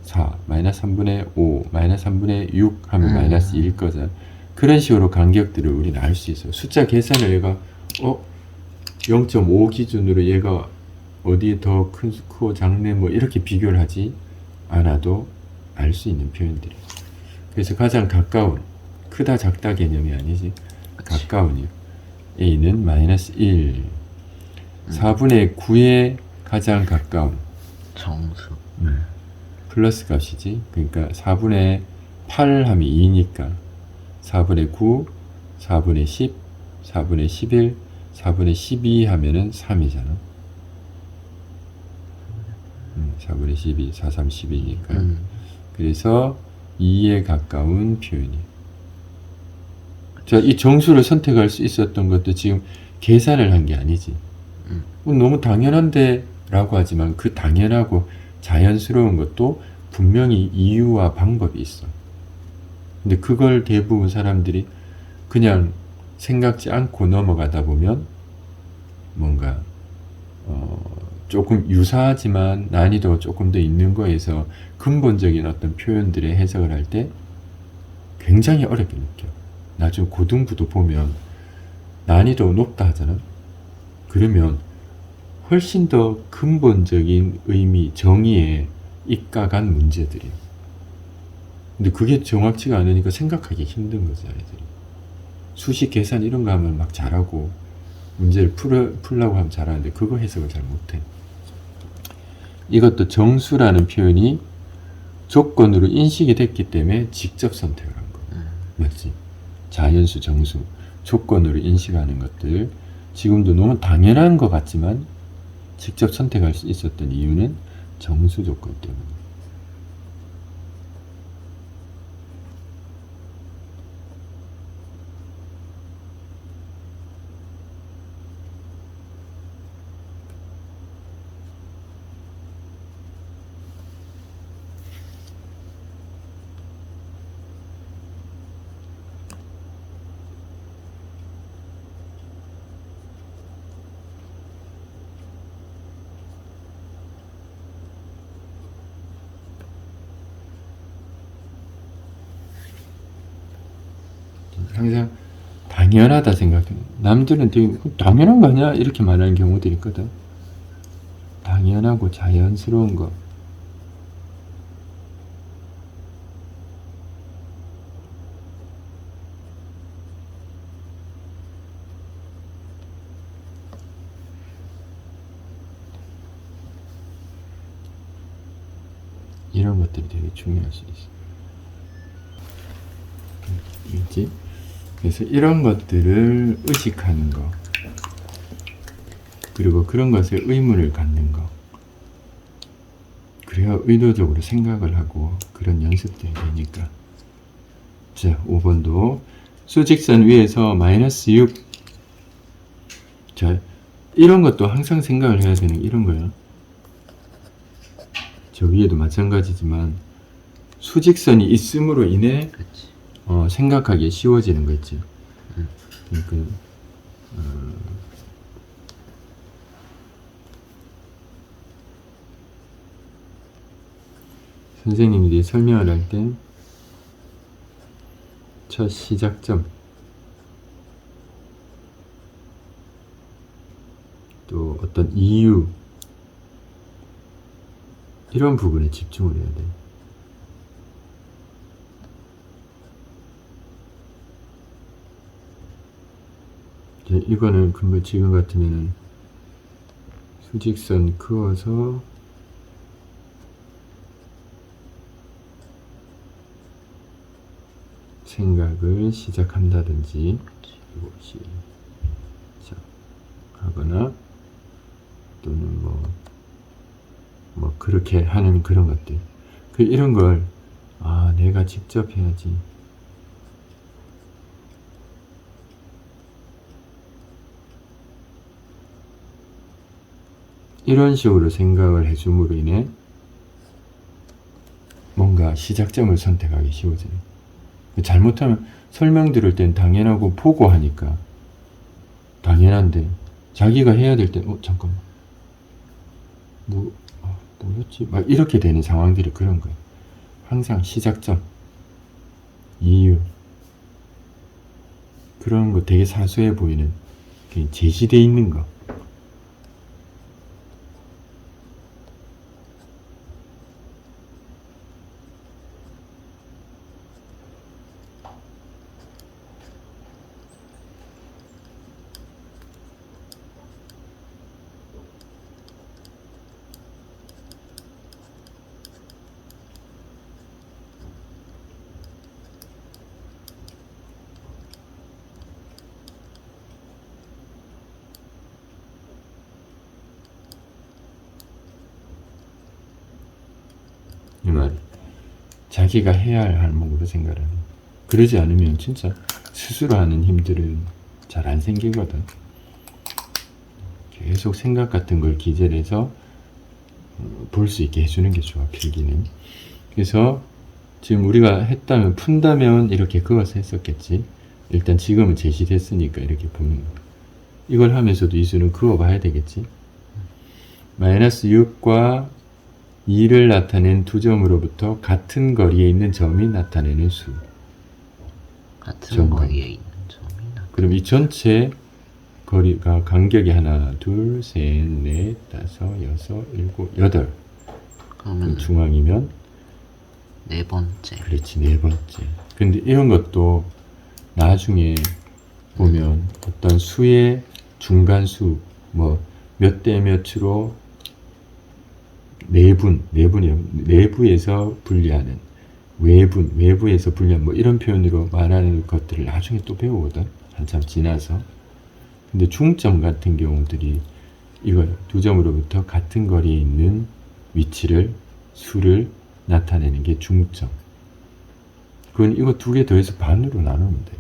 4, 마이너스 3분의 5, 마이너스 3분의 6 하면 마이너스 1일 거잖아. 그런 식으로 간격들을 우리는 알 수 있어요. 숫자 계산을 얘가 0.5 기준으로 얘가 어디에 더 크고 작네 뭐 이렇게 비교를 하지 않아도 알 수 있는 표현들이에요. 그래서 가장 가까운 크다 작다 개념이 아니지. 그치. 가까운이요. A는 마이너스 1 4분의 9에 가장 가까운 정수. 플러스 값이지. 그러니까 4분의 8 하면 2니까 4분의 9, 4분의 10, 4분의 11, 4분의 12 하면은 3이잖아. 4분의 12, 4, 3, 12니까. 그래서 2에 가까운 표현이에요. 자, 이 정수를 선택할 수 있었던 것도 지금 계산을 한 게 아니지. 너무 당연한데 라고 하지만 그 당연하고 자연스러운 것도 분명히 이유와 방법이 있어. 근데 그걸 대부분 사람들이 그냥 생각지 않고 넘어가다 보면 뭔가 조금 유사하지만 난이도가 조금 더 있는 거에서 근본적인 어떤 표현들의 해석을 할 때 굉장히 어렵게 느껴. 나중에 고등부도 보면 난이도가 높다 하잖아. 그러면 훨씬 더 근본적인 의미, 정의에 입각한 문제들이에요. 근데 그게 정확치가 않으니까 생각하기 힘든 거지, 아이들이. 수식 계산 이런 거 하면 막 잘하고 문제를 풀려고 하면 잘하는데 그거 해석을 잘 못해. 이것도 정수라는 표현이 조건으로 인식이 됐기 때문에 직접 선택을 한 거. 맞지? 자연수, 정수, 조건으로 인식하는 것들 지금도 너무 당연한 것 같지만 직접 선택할 수 있었던 이유는 정수 조건 때문에. 항상 당연하다 생각해. 남들은 되게 당연한 거 아니야? 이렇게 말하는 경우들이 있거든. 당연하고 자연스러운 거. 이런 것들이 되게 중요할 수 있어. 있지? 그래서 이런 것들을 의식하는 거, 그리고 그런 것에 의문을 갖는 거, 그래야 의도적으로 생각을 하고 그런 연습들이 되니까. 자, 5번도 수직선 위에서 마이너스 6. 자, 이런 것도 항상 생각을 해야 되는 이런 거야. 저 위에도 마찬가지지만 수직선이 있음으로 인해 그치. 생각하기 쉬워지는 거 있지. 그러니까 선생님들이 설명을 할 때 첫 시작점, 또 어떤 이유, 이런 부분에 집중을 해야 돼. 이거는 지금 같으면은 수직선 그어서 생각을 시작한다든지 그리고 시작하거나 또는 뭐 그렇게 하는 그런 것들 이런 걸 내가 직접 해야지 이런 식으로 생각을 해줌으로 인해 뭔가 시작점을 선택하기 쉬워져요. 잘못하면 설명 들을 땐 당연하고 보고 하니까 당연한데 자기가 해야 될 때 잠깐만 뭐였지? 막 이렇게 되는 상황들이 그런 거예요. 항상 시작점, 이유 그런 거 되게 사소해 보이는 제시되어 있는 거 이 말이 자기가 해야 할 항목으로 생각을 하는 그러지 않으면 진짜 스스로 하는 힘들은 잘 안 생기거든. 계속 생각 같은 걸 기재해서 볼 수 있게 해주는 게 좋아, 필기는. 그래서 지금 우리가 했다면 푼다면 이렇게 그어서 했었겠지. 일단 지금은 제시됐으니까 이렇게 보는 거. 이걸 하면서도 이 수는 그어봐야 되겠지. 마이너스 6과 2를 나타낸 두 점으로부터 같은 거리에 있는 점이 나타내는 수. 같은 거리에 있는 점이 그럼 이 전체 거리가 간격이 하나, 둘, 셋, 넷, 다섯, 여섯, 일곱, 여덟. 그러면 중앙이면 네 번째. 그렇지, 네 번째. 근데 이런 것도 나중에 보면 어떤 수의 중간수, 몇 대 몇으로 내분이요. 내부에서 분리하는 외부에서 분리하는 이런 표현으로 말하는 것들을 나중에 또 배우거든. 한참 지나서. 근데 중점 같은 경우들이 이거예요. 두 점으로부터 같은 거리에 있는 위치를, 수를 나타내는 게 중점. 그건 이거 두 개 더해서 반으로 나누면 돼.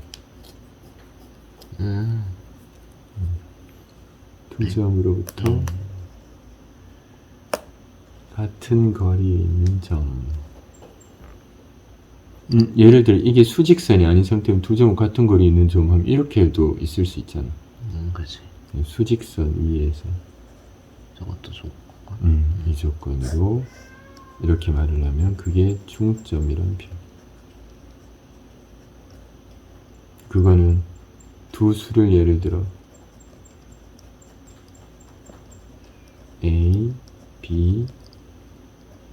두 점으로부터 같은 거리에 있는 점. 예를 들어 이게 수직선이 아닌 상태면 두 점은 같은 거리에 있는 점 하면 이렇게도 있을 수 있잖아. 그치. 수직선 위에서. 저것도 좋고. 이 조건으로 이렇게 말을 하면 그게 중점이라는 표현. 그거는 두 수를 예를 들어 A, B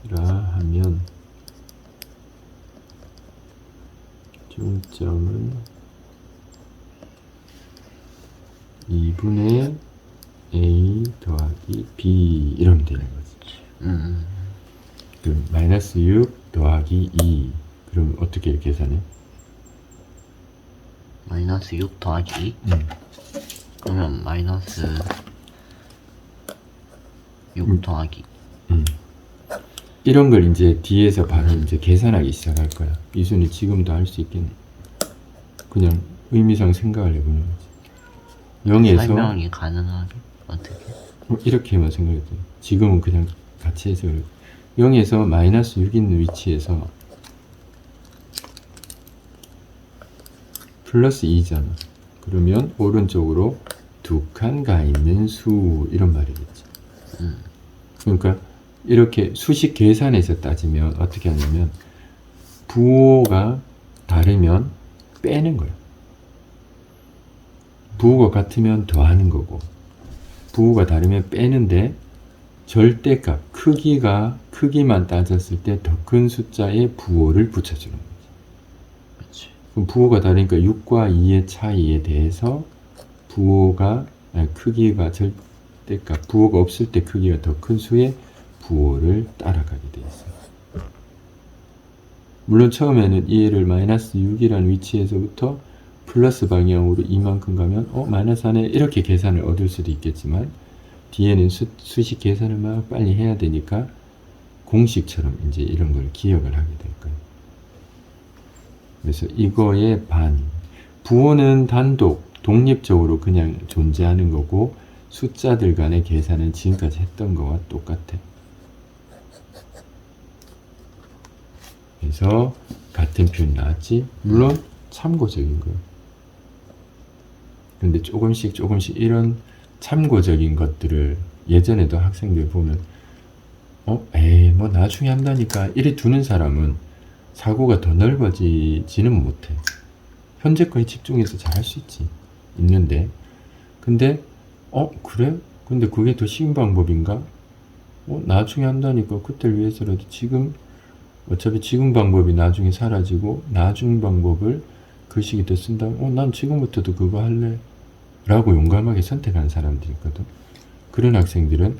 라 하면 중점은 2분의 A 더하기 B 이러면 되는 거지. 그럼 마이너스 6 더하기 2 그럼 어떻게 계산해? 마이너스 6 더하기 2? 그러면 마이너스 6 더하기 이런 걸 이제 뒤에서 바로 이제 계산하기 시작할 거야. 이순이 지금도 할 수 있겠네. 그냥 의미상 생각을 해보는 거지. 0에서 설명이 가능하게 어떻게? 이렇게만 생각해도 돼. 지금은 그냥 같이 해서 그래. 0에서 마이너스 6 있는 위치에서 플러스 2잖아. 그러면 오른쪽으로 두 칸 가 있는 수 이런 말이겠지. 그러니까 이렇게 수식 계산에서 따지면 어떻게 하냐면 부호가 다르면 빼는 거야. 부호가 같으면 더하는 거고 부호가 다르면 빼는데 절대값, 크기만 따졌을 때 더 큰 숫자에 부호를 붙여주는 거지. 그치. 그럼 부호가 다르니까 6과 2의 차이에 대해서 크기가 절대값 부호가 없을 때 크기가 더 큰 수의 부호를 따라가게 돼 있어요. 물론 처음에는 얘를 마이너스 6이라는 위치에서부터 플러스 방향으로 이만큼 가면 마이너스 안에 이렇게 계산을 얻을 수도 있겠지만 뒤에는 수식 계산을 막 빨리 해야 되니까 공식처럼 이제 이런 걸 기억을 하게 될 거예요. 그래서 이거의 반. 부호는 단독, 독립적으로 그냥 존재하는 거고 숫자들 간의 계산은 지금까지 했던 거와 똑같아. 그래서 같은 표현 나왔지? 물론 참고적인 거예요. 근데 조금씩 이런 참고적인 것들을 예전에도 학생들 보면 뭐 나중에 한다니까 이래 두는 사람은 사고가 더 넓어지지는 못해. 현재 거에 집중해서 잘 할 수 있는데 근데 그래? 근데 그게 더 쉬운 방법인가? 나중에 한다니까 그때를 위해서라도 지금 어차피 지금 방법이 나중에 사라지고 나중 방법을 그 시기 때 쓴다. 난 지금부터도 그거 할래. 라고 용감하게 선택하는 사람들이 있거든. 그런 학생들은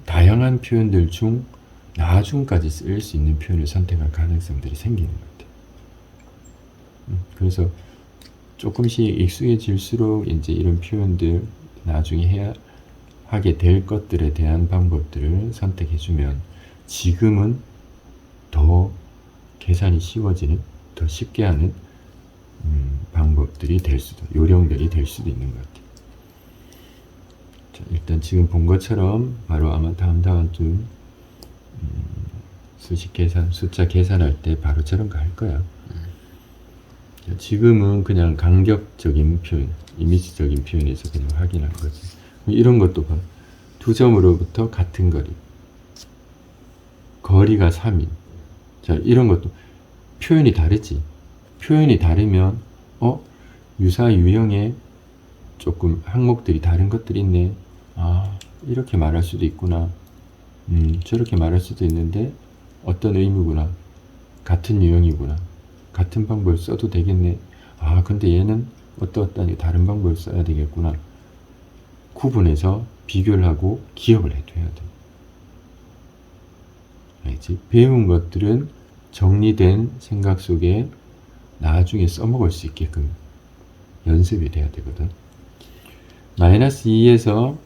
다양한 표현들 중 나중까지 쓸 수 있는 표현을 선택할 가능성들이 생기는 것 같아. 그래서 조금씩 익숙해질수록 이제 이런 표현들 나중에 하게 될 것들에 대한 방법들을 선택해주면 지금은 더 계산이 쉬워지는, 더 쉽게 하는 방법들이 될 수도, 요령들이 될 수도 있는 것 같아요. 자, 일단 지금 본 것처럼 바로 아마 다음 주 수식 계산, 숫자 계산할 때 바로처럼 갈 거야. 자, 지금은 그냥 간격적인 표현, 이미지적인 표현에서 그냥 확인한 거지. 이런 것도 봐. 두 점으로부터 같은 거리. 거리가 3인. 자, 이런 것도 표현이 다르지. 표현이 다르면 유사 유형의 조금 항목들이 다른 것들이 있네. 이렇게 말할 수도 있구나. 저렇게 말할 수도 있는데 어떤 의미구나. 같은 유형이구나. 같은 방법을 써도 되겠네. 근데 얘는 어떠한 다른 방법을 써야 되겠구나. 구분해서 비교를 하고 기억을 해둬야 돼. 알지? 배운 것들은 정리된 생각 속에 나중에 써먹을 수 있게끔 연습이 돼야 되거든. 마이너스 2에서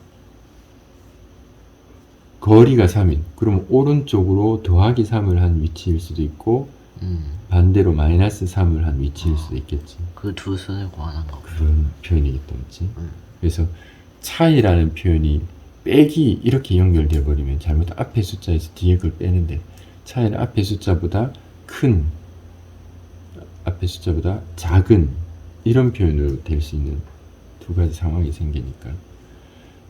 거리가 3인. 그러면 오른쪽으로 더하기 3을 한 위치일 수도 있고 반대로 마이너스 3을 한 위치일 수도 있겠지. 그 두 수를 구하는 거. 그런 표현이기 때문이지. 그래서 차이라는 표현이 빼기 이렇게 연결되어 버리면 잘못 앞에 숫자에서 뒤에 걸 빼는데 차이는 앞에 숫자보다 큰, 앞에 숫자보다 작은 이런 표현으로 될 수 있는 두 가지 상황이 생기니까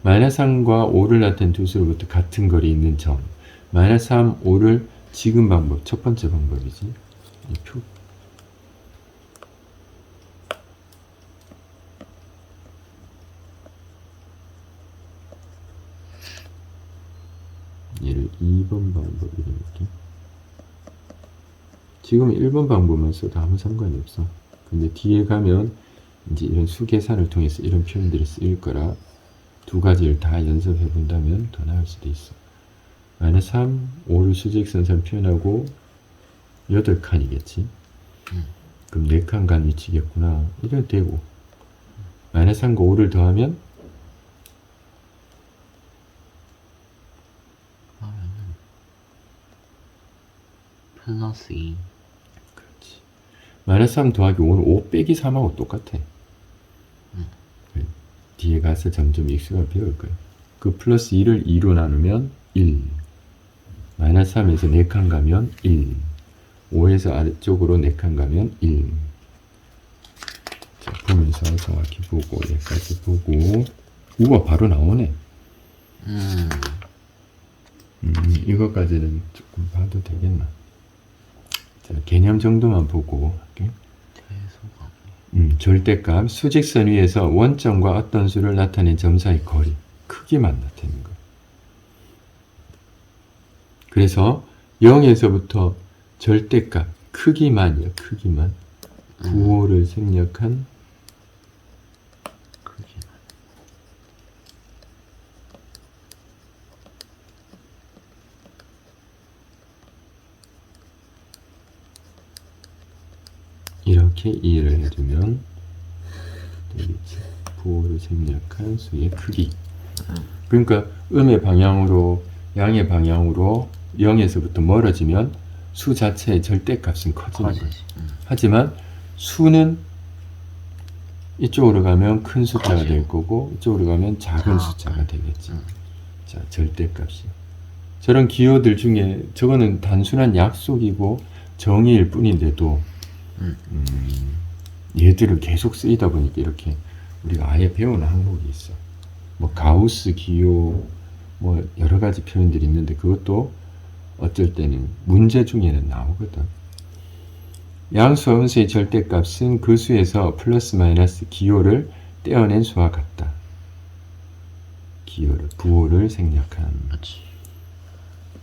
마이너스 3과 5를 나타낸 두 수로부터 같은 거리에 있는 점 마이너스 3, 5를 지금 방법, 첫 번째 방법이지. 이 표. 얘를 2번 방법 이런 느낌. 지금 1번 방법만 써도 아무 상관이 없어. 근데 뒤에 가면 이제 이런 수계산을 통해서 이런 표현들이 쓰일 거라 두 가지를 다 연습해 본다면 더 나을 수도 있어. 마이너스 3, 5를 수직선상 표현하고 8칸이겠지. 그럼 4칸 간 위치겠구나. 이래도 되고. 마이너스 3과 5를 더하면 플러스 2. 그렇지. 마이너스 3 더하기 5는 5 빼기 3하고 똑같아. 뒤에 가서 점점 익숙하게 배울 거야. 그 플러스 2를 2로 나누면 1. 마이너스 3에서 4칸 가면 1. 5에서 아래쪽으로 4칸 가면 1. 자, 보면서 정확히 보고, 여기까지 보고. 우와, 바로 나오네. 이것까지는 조금 봐도 되겠나. 자, 개념 정도만 보고 할게. 절대값, 수직선 위에서 원점과 어떤 수를 나타낸 점 사이 거리, 크기만 나타내는 거예요. 그래서 0에서부터 절대값, 크기만이요, 크기만. 부호를 생략한 이렇게 이해를 해두면 되겠지. 부호를 생략한 수의 크기. 그러니까 음의 방향으로 양의 방향으로 0에서부터 멀어지면 수 자체의 절대값은 커지는 거지. 커지지. 하지만 수는 이쪽으로 가면 큰 숫자가 커지고. 될 거고 이쪽으로 가면 작은 작은. 숫자가 되겠지. 자, 절대값이. 저런 기호들 중에 저거는 단순한 약속이고 정의일 뿐인데도 얘들을 계속 쓰이다 보니까 이렇게 우리가 아예 배우는 항목이 있어. 뭐 가우스 기호 뭐 여러 가지 표현들이 있는데 그것도 어쩔 때는 문제 중에는 나오거든. 양수와 음수의 절대값은 그 수에서 플러스 마이너스 기호를 떼어낸 수와 같다. 기호를 부호를 생략한 그렇지.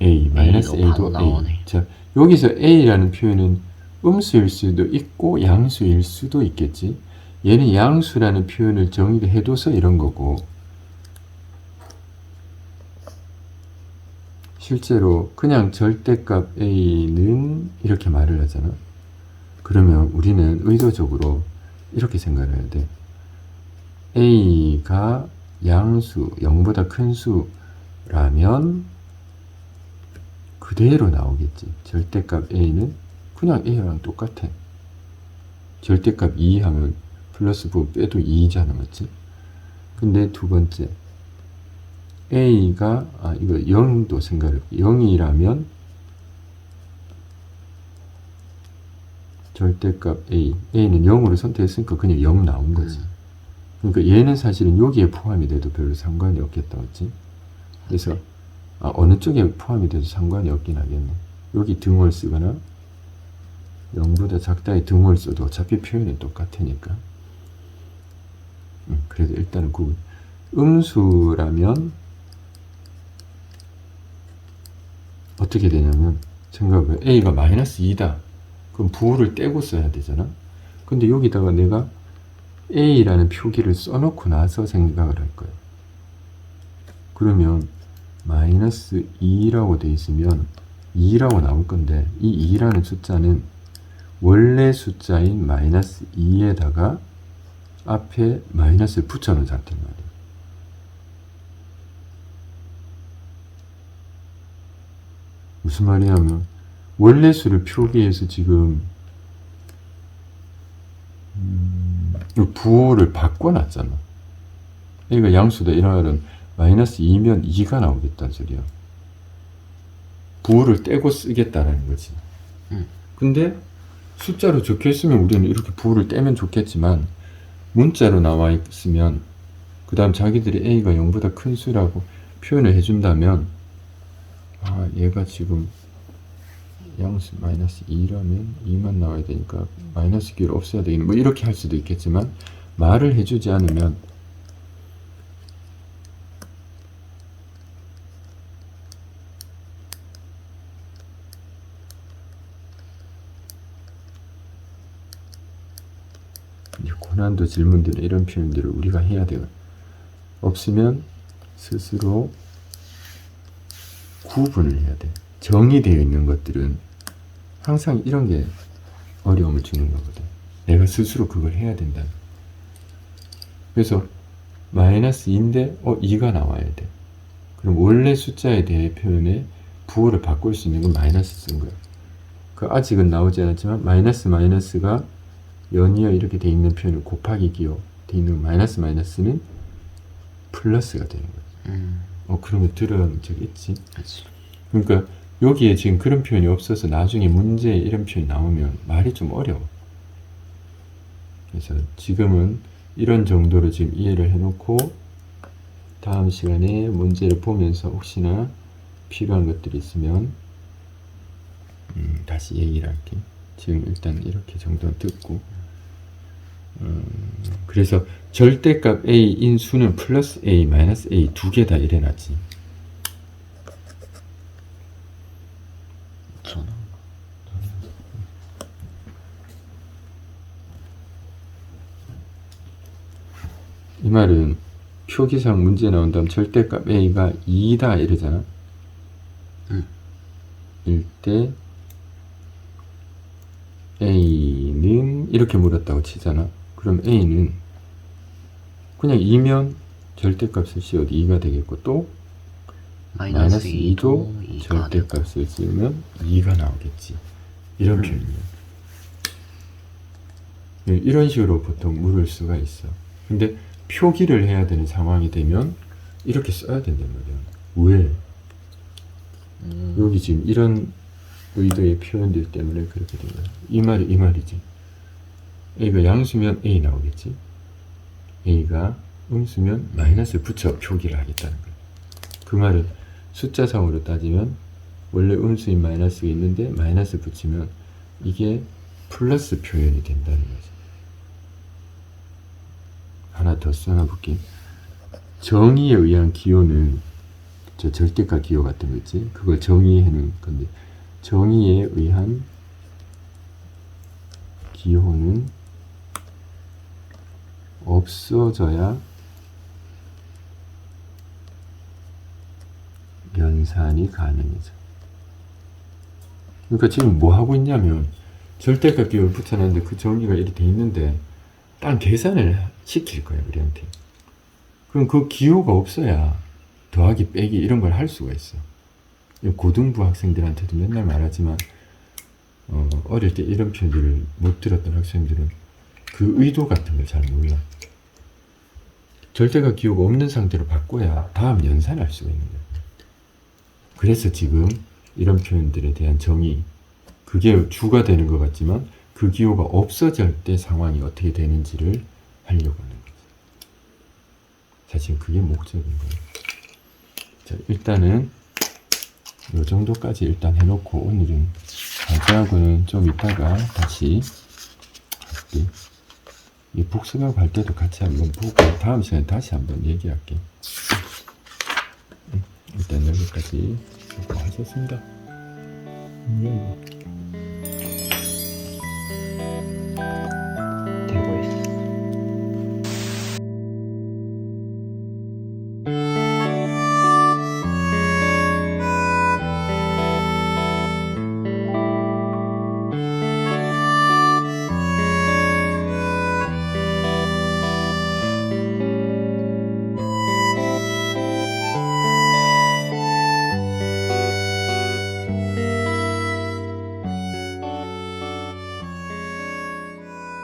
A 마이너스 A로 A도 바로 A. 나오네. 자, 여기서 A라는 표현은 음수일 수도 있고 양수일 수도 있겠지. 얘는 양수라는 표현을 정의를 해둬서 이런 거고 실제로 그냥 절대값 A는 이렇게 말을 하잖아. 그러면 우리는 의도적으로 이렇게 생각을 해야 돼. A가 양수, 0보다 큰 수라면 그대로 나오겠지. 절대값 A는 그냥 A랑 똑같아. 절대값 2 하면 플러스 부호 빼도 2잖아, 맞지? 근데 두 번째 A가 이거 0도 생각을 0이라면 절대값 A는 0으로 선택했으니까 그냥 0 나온 거지. 그러니까 얘는 사실은 여기에 포함이 돼도 별로 상관이 없겠다, 맞지? 그래서 어느 쪽에 포함이 돼도 상관이 없긴 하겠네. 여기 등호를 쓰거나 0보다 작다의 등호를 써도 어차피 표현은 똑같으니까. 그래도 일단은 음수라면 어떻게 되냐면 생각해봐요. A가 마이너스 2다. 그럼 부호를 떼고 써야 되잖아. 근데 여기다가 내가 A라는 표기를 써놓고 나서 생각을 할 거야. 그러면 마이너스 2라고 돼 있으면 2라고 나올 건데 이 2라는 숫자는 원래 숫자인 마이너스 2에다가 앞에 마이너스를 붙여놓은 상태란 말이야. 무슨 말이냐면 원래 수를 표기해서 지금 부호를 바꿔놨잖아. A가 양수다 이러면 마이너스 2면 2가 나오겠다는 소리야. 부호를 떼고 쓰겠다라는 거지. 근데 숫자로 적혀있으면 우리는 이렇게 부호를 떼면 좋겠지만 문자로 나와 있으면 그 다음 자기들이 A가 0보다 큰 수라고 표현을 해준다면 얘가 지금 양수 마이너스 2라면 2만 나와야 되니까 마이너스 기를 없애야 되겠네. 뭐 이렇게 할 수도 있겠지만 말을 해주지 않으면 고난도 질문들은 이런 표현들을 우리가 해야 돼요. 없으면 스스로 구분을 해야 돼. 정의되어 있는 것들은 항상 이런 게 어려움을 주는 거거든. 내가 스스로 그걸 해야 된다. 그래서 마이너스 2인데 2가 나와야 돼. 그럼 원래 숫자에 대해 표현에 부호를 바꿀 수 있는 건 마이너스 쓴 거야. 그 아직은 나오지 않았지만 마이너스가 연이어 이렇게 돼 있는 표현을 곱하기 기호 돼 있는 마이너스는 플러스가 되는 거야. 그런 거 들어본 적 있지? 그렇지. 그러니까 여기에 지금 그런 표현이 없어서 나중에 문제에 이런 표현이 나오면 말이 좀 어려워. 그래서 지금은 이런 정도로 지금 이해를 해놓고 다음 시간에 문제를 보면서 혹시나 필요한 것들이 있으면 다시 얘기를 할게. 지금 일단 이렇게 정도 듣고 그래서 절대값 A인 수는 플러스 A, 마이너스 A 두 개 다 이래놨지. 이 말은 표기상 문제 나온 다음 절대값 A가 2다 이러잖아. 일 때 A는 이렇게 물었다고 치잖아. 그럼 A는 그냥 2면 절대값을 씌워도 2가 되겠고, 또 마이너스 2도 2가 되고. 절대값을 씌우면 2가 나오겠지. 이런 표현이에요. 이런 식으로 보통 물을 수가 있어. 근데 표기를 해야 되는 상황이 되면 이렇게 써야 된단 말이야. 왜? 여기 지금 이런 의도의 표현들 때문에 그렇게 된 거야. 이 말이지. A가 양수면 A 나오겠지. A가 음수면 마이너스 붙여 표기를 하겠다는 거야. 그 말은 숫자상으로 따지면 원래 음수인 마이너스가 있는데 마이너스 붙이면 이게 플러스 표현이 된다는 거지. 하나 더 써놔볼게. 정의에 의한 기호는 저 절대값 기호 같은 거 있지? 그걸 정의해놓은 건데, 정의에 의한 기호는 없어져야 연산이 가능해져. 그러니까 지금 뭐 하고 있냐면 절대값 기호를 붙여놨는데 그 정의가 이렇게 돼 있는데 딱 계산을 시킬 거야, 우리한테. 그럼 그 기호가 없어야 더하기 빼기 이런 걸 할 수가 있어. 고등부 학생들한테도 맨날 말하지만 어릴 때 이런 표현들을 못 들었던 학생들은 그 의도 같은 걸 잘 몰라. 절대값 기호가 없는 상태로 바꿔야 다음 연산할 수가 있는 거야. 그래서 지금 이런 표현들에 대한 정의, 그게 주가 되는 것 같지만 그 기호가 없어질 때 상황이 어떻게 되는지를 하려고 하는 거지. 사실 그게 목적인 거예요. 자, 일단은 요 정도까지 일단 해놓고 오늘은 과제하고는 좀 이따가 다시 할게. 이 복습하고 할 때도 같이 한번 보고 다음 시간에 다시 한번 얘기할게. 일단 여기까지 수고하셨습니다.